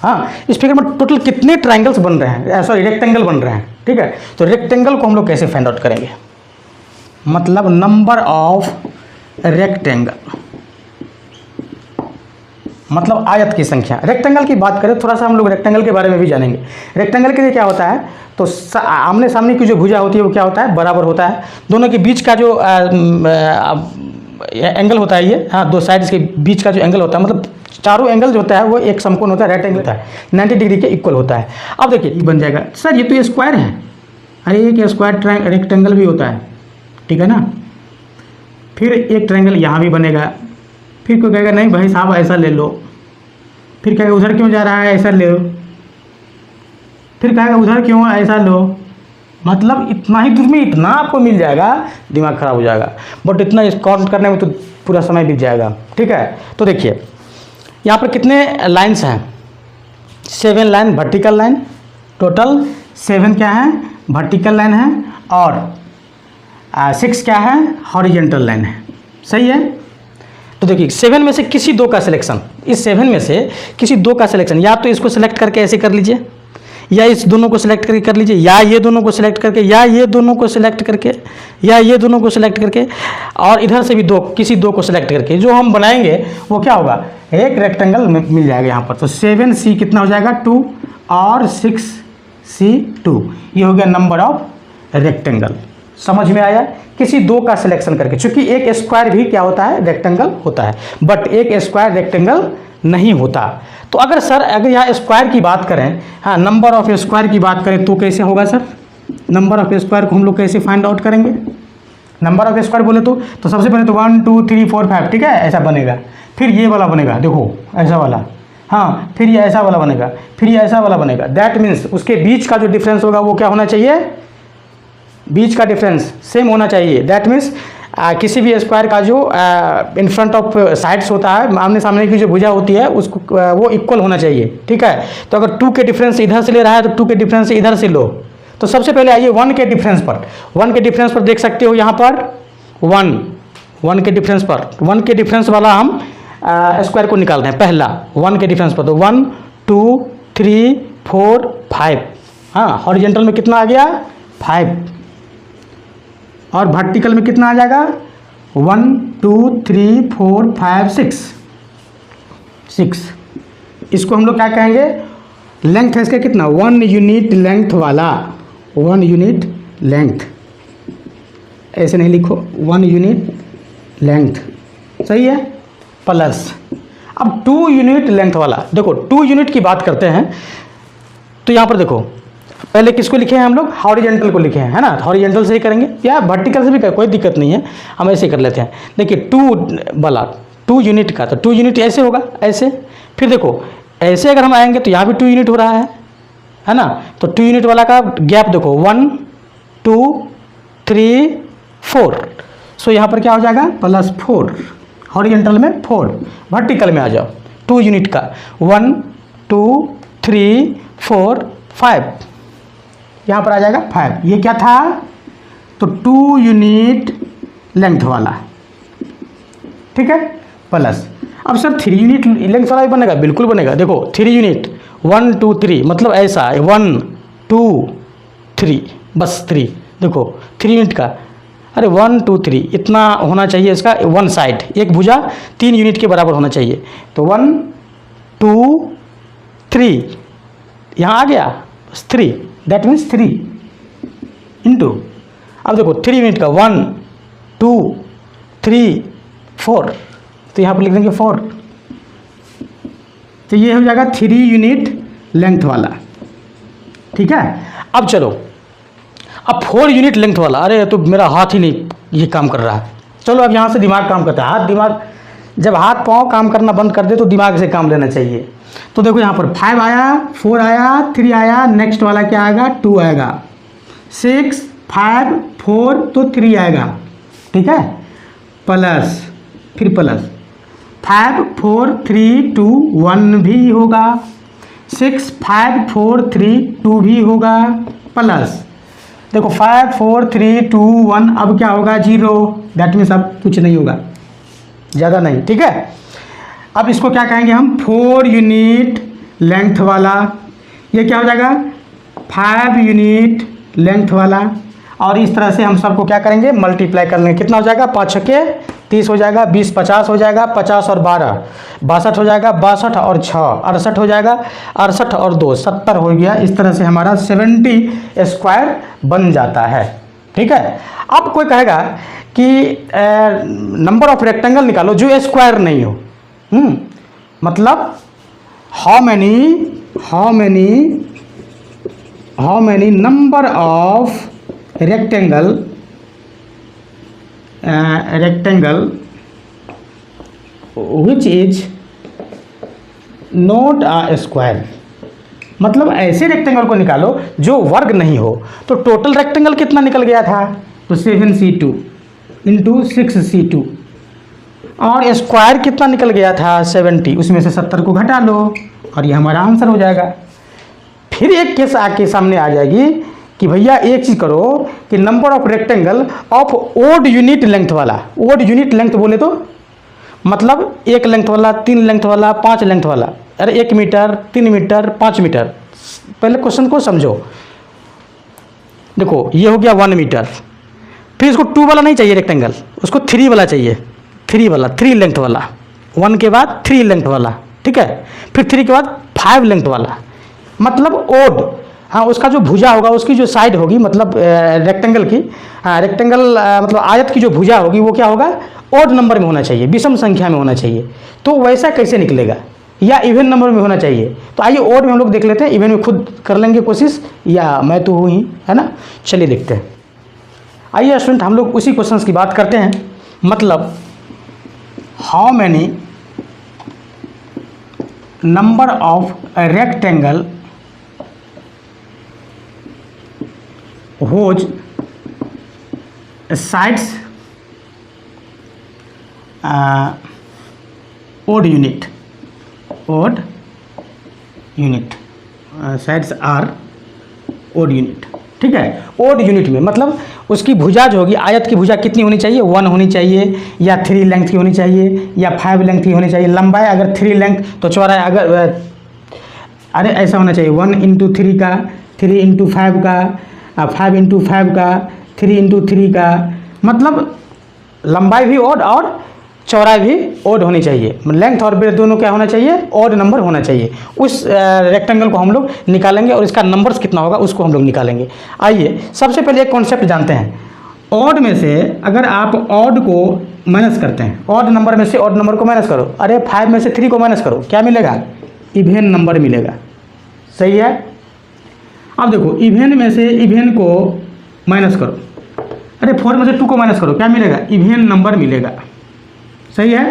हाँ, इस फिगर में टोटल कितने ट्रायंगल्स बन रहे हैं, सॉरी रेक्टेंगल बन रहे हैं, ठीक है। तो रेक्टेंगल को हम लोग कैसे फाइंड आउट करेंगे, मतलब नंबर ऑफ रेक्टेंगल, मतलब आयत की संख्या। रेक्टेंगल की बात करें, थोड़ा सा हम लोग रेक्टेंगल के बारे में भी जानेंगे। रेक्टेंगल के लिए क्या होता है, तो आमने सामने की जो भुजा होती है वो क्या होता है, बराबर होता है। दोनों के बीच का जो एंगल होता है ये, हाँ, दो साइड्स के बीच का जो एंगल होता है, मतलब चारों एंगल जो होता है वो एक समकोण होता है, राइट एंगल होता है, 90 डिग्री के इक्वल होता है। अब देखिए ये बन जाएगा, सर ये तो स्क्वायर है, अरे एक स्क्वायर रेक्टेंगल भी होता है, ठीक है ना। फिर एक ट्रायंगल यहाँ भी बनेगा, फिर कोई कहेगा नहीं भाई साहब ऐसा ले लो, फिर कहेगा उधर क्यों जा रहा है, ऐसा ले लो, फिर कहेगा उधर क्यों, ऐसा लो। मतलब इतना ही दूर में इतना आपको मिल जाएगा, दिमाग खराब हो जाएगा। बट इतना काउंट करने में तो पूरा समय बीत जाएगा, ठीक है। तो देखिए यहाँ पर कितने लाइन्स हैं, 7 लाइन वर्टिकल लाइन, टोटल 7 क्या है वर्टिकल लाइन है, और 6 क्या है हॉरिजॉन्टल लाइन है, सही है। तो देखिए 7 में से किसी 2 का सिलेक्शन, इस 7 में से किसी 2 का सिलेक्शन, या तो इसको सिलेक्ट करके ऐसे कर लीजिए, या इस दोनों को सिलेक्ट करके कर लीजिए, या ये दोनों को सिलेक्ट करके, या ये दोनों को सिलेक्ट करके, या ये दोनों को सिलेक्ट करके, और इधर से भी किसी 2 को सिलेक्ट करके जो हम बनाएंगे वो क्या होगा, एक रेक्टेंगल मिल जाएगा यहाँ पर। तो 7C कितना हो जाएगा 2, और 6C 2, ये हो गया नंबर ऑफ रेक्टेंगल। समझ में आया, किसी 2 का सिलेक्शन करके, क्योंकि एक स्क्वायर भी क्या होता है, रेक्टेंगल होता है, बट एक स्क्वायर रेक्टेंगल नहीं होता। तो अगर सर अगर यहाँ स्क्वायर की बात करें, हाँ, नंबर ऑफ स्क्वायर की बात करें तो कैसे होगा सर, नंबर ऑफ स्क्वायर को हम लोग कैसे फाइंड आउट करेंगे। नंबर ऑफ स्क्वायर बोले तो सबसे पहले तो 1 2 3 4 5, ठीक है, ऐसा बनेगा। फिर ये वाला बनेगा, देखो ऐसा वाला, हाँ, फिर ये ऐसा वाला बनेगा, फिर ये ऐसा वाला बनेगा। दैट मीन्स उसके बीच का जो डिफरेंस होगा वो क्या होना चाहिए, बीच का डिफरेंस सेम होना चाहिए। दैट मीन्स किसी भी स्क्वायर का जो इन फ्रंट ऑफ साइड्स होता है, आमने सामने की जो भुजा होती है उसको वो इक्वल होना चाहिए, ठीक है। तो अगर 2 के डिफरेंस इधर से ले रहा है तो 2 के डिफरेंस इधर से लो। तो सबसे पहले आइए 1 के डिफरेंस पर, 1 के डिफरेंस पर देख सकते हो यहाँ पर 1 के डिफरेंस पर, 1 के डिफरेंस वाला हम स्क्वायर को निकाल रहे हैं पहला 1 के डिफरेंस पर। तो 1 2 3 4 5, हाँ, हॉरिजॉन्टल में कितना आ गया 5, और वर्टिकल में कितना आ जाएगा 1 2 3 4 5 6। इसको हम लोग क्या कहेंगे, लेंथ है इसका कितना 1 यूनिट लेंथ वाला, 1 यूनिट लेंथ, ऐसे नहीं लिखो, 1 यूनिट लेंथ, सही है, प्लस अब 2 यूनिट लेंथ वाला। देखो 2 यूनिट की बात करते हैं तो यहाँ पर देखो पहले किसको लिखे हैं हम लोग, हॉरिजॉन्टल को लिखे हैं, है ना। हॉरिजॉन्टल से ही करेंगे या वर्टिकल से भी कोई दिक्कत नहीं है, हम ऐसे कर लेते हैं। देखिए 2 वाला 2 यूनिट का, तो 2 यूनिट ऐसे होगा, ऐसे। फिर देखो ऐसे अगर हम आएंगे तो यहाँ भी 2 यूनिट हो रहा है ना। तो 2 यूनिट वाला का गैप देखो 1 2 3 4, सो यहाँ पर क्या हो जाएगा +4, हॉरिजॉन्टल में 4, वर्टिकल में आ जाओ 2 यूनिट का 1 2 3 4 5, यहाँ पर आ जाएगा 5। ये क्या था, तो 2 यूनिट लेंथ वाला, ठीक है, प्लस अब सर 3 यूनिट लेंथ वाला भी बनेगा, बिल्कुल बनेगा। देखो 3 यूनिट 1 2 3, मतलब ऐसा 1 2 3, बस 3, देखो 3 यूनिट का, अरे 1 2 3 इतना होना चाहिए इसका, वन साइड एक भुजा 3 यूनिट के बराबर होना चाहिए। तो 1 2 3 यहाँ आ गया 3, दैट मीन्स 3 इंटू, अब देखो 3 यूनिट का 1 2 3 4, तो यहाँ पर लिख देंगे 4, तो ये हो जाएगा 3 यूनिट लेंथ वाला, ठीक है। अब चलो अब 4 यूनिट लेंथ वाला, अरे तो मेरा हाथ ही नहीं ये काम कर रहा है। चलो अब यहाँ से दिमाग काम करता है, हाथ दिमाग, जब हाथ पाँव काम करना बंद कर दे तो दिमाग से काम लेना चाहिए। तो देखो यहाँ पर 5 आया, 4 आया, 3 आया, नेक्स्ट वाला क्या आएगा 2 आएगा, 6 5 4 तो 3 आएगा, ठीक है। प्लस, फिर प्लस 5 4 3 2 1 भी होगा, 6 5 4 3 2 भी होगा, प्लस देखो 5 4 3 2 1, अब क्या होगा 0, दैट मीन्स अब कुछ नहीं होगा, ज़्यादा नहीं, ठीक है। अब इसको क्या कहेंगे हम, 4 यूनिट लेंथ वाला, ये क्या हो जाएगा 5 यूनिट लेंथ वाला, और इस तरह से हम सबको क्या करेंगे मल्टीप्लाई कर लेंगे, कितना हो जाएगा 5 छक्के 30 हो जाएगा, 20 50 हो जाएगा, 50 और 12 62 हो जाएगा, 62 और 6 68 हो जाएगा, 68 और 2 70 हो गया। इस तरह से हमारा 70 स्क्वायर बन जाता है, ठीक है। अब कोई कहेगा कि नंबर ऑफ रेक्टेंगल निकालो जो स्क्वायर नहीं हो, मतलब how many number of rectangle which is not a square, मतलब ऐसे रेक्टेंगल को निकालो जो वर्ग नहीं हो। तो टोटल रेक्टेंगल कितना निकल गया था, तो 7c2 इंटू 6c2, और स्क्वायर कितना निकल गया था 70, उसमें से 70 को घटा लो और ये हमारा आंसर हो जाएगा। फिर एक केस आके सामने आ जाएगी कि भैया एक चीज़ करो कि number of rectangle of odd unit length वाला, ओड यूनिट लेंथ बोले तो मतलब 1 लेंथ वाला, 3 लेंथ वाला, 5 लेंथ वाला, अरे 1 मीटर 3 मीटर 5 मीटर। पहले क्वेश्चन को समझो, देखो ये हो गया 1 मीटर, फिर इसको 2 वाला नहीं चाहिए रेक्टेंगल, उसको 3 वाला चाहिए, 3 वाला 3 लेंथ वाला, 1 के बाद 3 लेंथ वाला, ठीक है, फिर 3 के बाद 5 लेंथ वाला, मतलब ओड, हाँ उसका जो भुजा होगा उसकी जो साइड होगी, मतलब रेक्टेंगल की, हाँ रेक्टेंगल मतलब आयत की जो भुजा होगी वो क्या होगा ओड नंबर में होना चाहिए, विषम संख्या में होना चाहिए। तो वैसा कैसे निकलेगा, या इवन नंबर में होना चाहिए। तो आइए ओड में हम लोग देख लेते हैं, इवन में खुद कर लेंगे कोशिश, या मैं तो हूँ ही, है ना। चलिए देखते हैं। आइए स्टूडेंट हम लोग उसी क्वेश्चन की बात करते हैं, मतलब how many number of rectangle whose sides odd unit sides are odd unit, ठीक है। ओड यूनिट में मतलब उसकी भुजा जो होगी, आयत की भुजा कितनी होनी चाहिए, 1 होनी चाहिए, या 3 लेंथ की होनी चाहिए, या 5 लेंथ की होनी चाहिए। लंबाई अगर 3 लेंथ तो चौड़ाई अगर अरे ऐसा होना चाहिए 1 इंटू 3 का, 3 इंटू 5 का, 5 इंटू 5 का, 3 इंटू 3 का, मतलब लंबाई भी ओड और चौड़ाई भी ओड होनी चाहिए। लेंथ और ब्रेथ दोनों क्या होना चाहिए, ओड नंबर होना चाहिए। उस रेक्टेंगल को हम लोग निकालेंगे और इसका नंबर्स कितना होगा उसको हम लोग निकालेंगे। आइए सबसे पहले एक कॉन्सेप्ट जानते हैं। ओड में से अगर आप ओड को माइनस करते हैं, ओड नंबर में से ओड नंबर को माइनस करो, अरे 5 में से 3 को माइनस करो, क्या मिलेगा, इवेन नंबर मिलेगा, सही है। अब देखो इवेन में से इवेन को माइनस करो, अरे 4 में से 2 को माइनस करो, क्या मिलेगा, इवेन नंबर मिलेगा, सही है।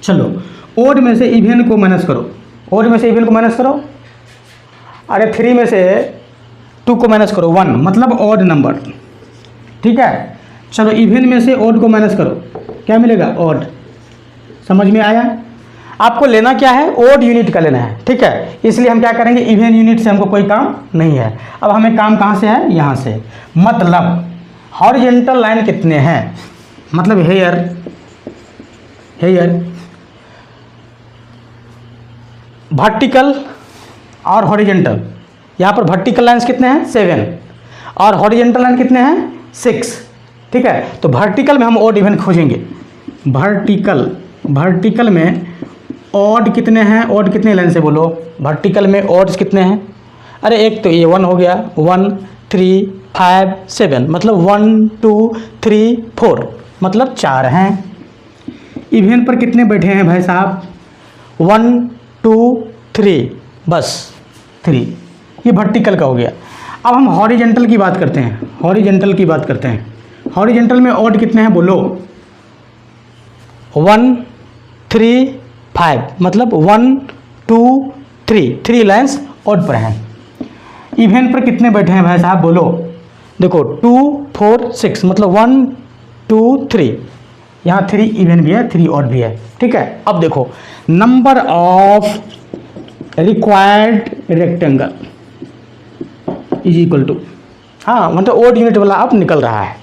चलो ओड में से इवेन को माइनस करो, ओड में से इवेन को माइनस करो, अरे 3 में से 2 को माइनस करो, 1 मतलब ओड नंबर, ठीक है। चलो इवेन में से ओड को माइनस करो, क्या मिलेगा, ओड। समझ में आया। आपको लेना क्या है, ओड यूनिट का लेना है, ठीक है। इसलिए हम क्या करेंगे, इवेन यूनिट से हमको कोई काम नहीं है। अब हमें काम कहाँ से है, यहाँ से। मतलब हॉरिजेंटल लाइन कितने हैं, मतलब हेयर वर्टिकल और हॉरिजेंटल। यहाँ पर वर्टिकल लाइन्स कितने हैं, 7, और हॉरिजेंटल लाइन कितने हैं, 6, ठीक है। तो वर्टिकल में हम ओड इवन खोजेंगे। वर्टिकल में ओड कितने हैं, ओड कितने लाइन से बोलो, वर्टिकल में ओड्स कितने हैं, अरे एक तो ये 1 हो गया, 1 3 5 7, मतलब 1 2 3 4, मतलब 4 हैं। इवेन पर कितने बैठे हैं भाई साहब, 1 2 3, बस 3, ये वर्टिकल का हो गया। अब हम हॉरिजेंटल की बात करते हैं, हॉरिजेंटल में ओड कितने हैं बोलो, 1 3 5, मतलब 1 2 3 लाइन्स ओड पर हैं। इवेन पर कितने बैठे हैं भाई साहब बोलो, देखो 2 4 6, मतलब 1 2 3, यहाँ 3 इवन भी है, 3 ऑड भी है, ठीक है। अब देखो number of required rectangle is equal to, हाँ मतलब ओड यूनिट वाला अब निकल रहा है।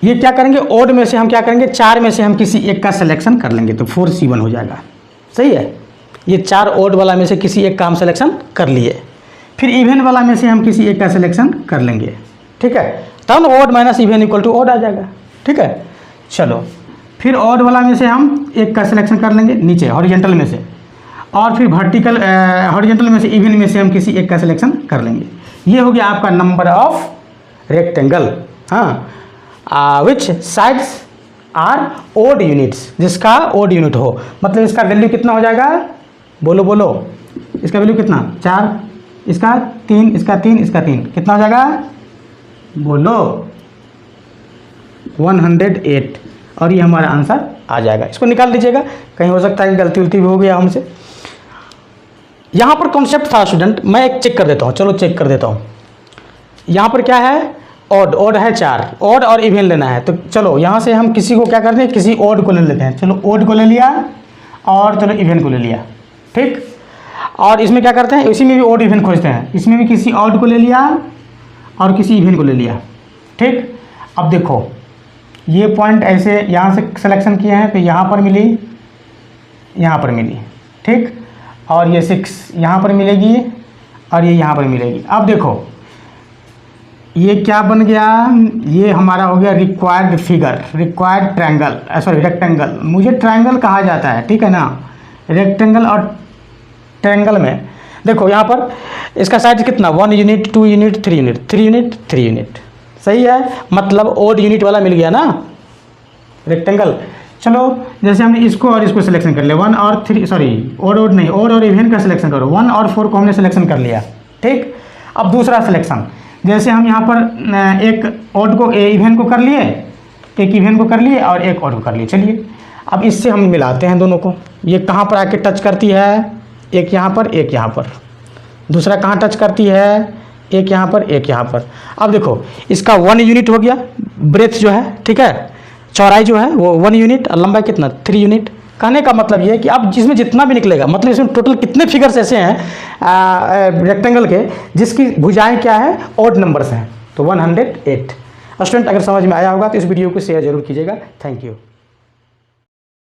ये क्या करेंगे, ओड में से हम क्या करेंगे, 4 में से हम किसी एक का सिलेक्शन कर लेंगे तो 4C1 हो जाएगा, सही है। ये 4 ओड वाला में से किसी एक का हम सिलेक्शन कर लिए, फिर इवन वाला में से हम किसी एक का सिलेक्शन कर लेंगे, ठीक है। तब odd minus even equal to odd आ जाएगा, ठीक है। चलो फिर ओड वाला में से हम एक का सिलेक्शन कर लेंगे नीचे हॉरिजॉन्टल में से, और फिर वर्टिकल हॉरिजॉन्टल में से इवन में से हम किसी एक का सिलेक्शन कर लेंगे। ये हो गया आपका नंबर ऑफ रेक्टेंगल, हाँ, विच साइड्स आर ओड यूनिट्स, जिसका ओड यूनिट हो, मतलब इसका वैल्यू कितना हो जाएगा, बोलो बोलो, इसका वैल्यू कितना, 4, इसका 3, इसका 3, इसका 3, कितना हो जाएगा, बोलो 108, और ये हमारा आंसर आ जाएगा। इसको निकाल दीजिएगा, कहीं हो सकता है कि गलती उलती भी हो गया हमसे। यहाँ पर कॉन्सेप्ट था स्टूडेंट, मैं एक चेक कर देता हूँ, चलो चेक कर देता हूँ। यहाँ पर क्या है, ऑड, ऑड है 4, ऑड और इवन लेना है, तो चलो यहाँ से हम किसी को क्या करते हैं, किसी ऑड को ले लेते हैं। चलो ऑड को ले लिया और चलो इवन को ले लिया, ठीक। और इसमें क्या करते हैं, इसी में भी ऑड इवन खोजते हैं, इसमें भी किसी ऑड को ले लिया और किसी इवन को ले लिया, ठीक। अब देखो ये पॉइंट ऐसे यहाँ से सिलेक्शन किए हैं तो यहाँ पर मिली, यहाँ पर मिली, ठीक। और ये 6 यहाँ पर मिलेगी और ये यहाँ पर मिलेगी। अब देखो ये क्या बन गया, ये हमारा हो गया required figure, required triangle, sorry rectangle, मुझे ट्रायंगल कहा जाता है, ठीक है ना। रेक्टेंगल और ट्रायंगल में देखो यहाँ पर इसका साइज कितना, 1 unit, 2 unit, 3 unit, 3 unit, 3 unit, सही है, मतलब ओड यूनिट वाला मिल गया ना रेक्टेंगल। चलो जैसे हमने इसको और इसको सिलेक्शन कर लिया, 1 और 3, सॉरी ओड नहीं, ओड और इवन का सिलेक्शन करो, 1 और 4 को हमने सिलेक्शन कर लिया, ठीक। अब दूसरा सिलेक्शन, जैसे हम यहाँ पर एक ओड को इवन को कर लिए, एक इवन को कर लिए और एक ओड को कर लिए। चलिए अब इससे हम मिलाते हैं दोनों को, ये कहाँ पर आके टच करती है, एक यहाँ पर, एक यहाँ पर, दूसरा कहाँ टच करती है, एक यहाँ पर, एक यहाँ पर। अब देखो इसका 1 यूनिट हो गया, ब्रेथ जो है, ठीक है, चौड़ाई जो है वो 1 यूनिट और लंबाई कितना, 3 यूनिट। कहने का मतलब ये है कि अब जिसमें जितना भी निकलेगा, मतलब इसमें टोटल कितने फिगर्स ऐसे हैं रेक्टेंगल के जिसकी भुजाएं क्या है, ऑड नंबर्स हैं, तो 108। स्टूडेंट अगर समझ में आया होगा तो इस वीडियो को शेयर जरूर कीजिएगा। Thank you.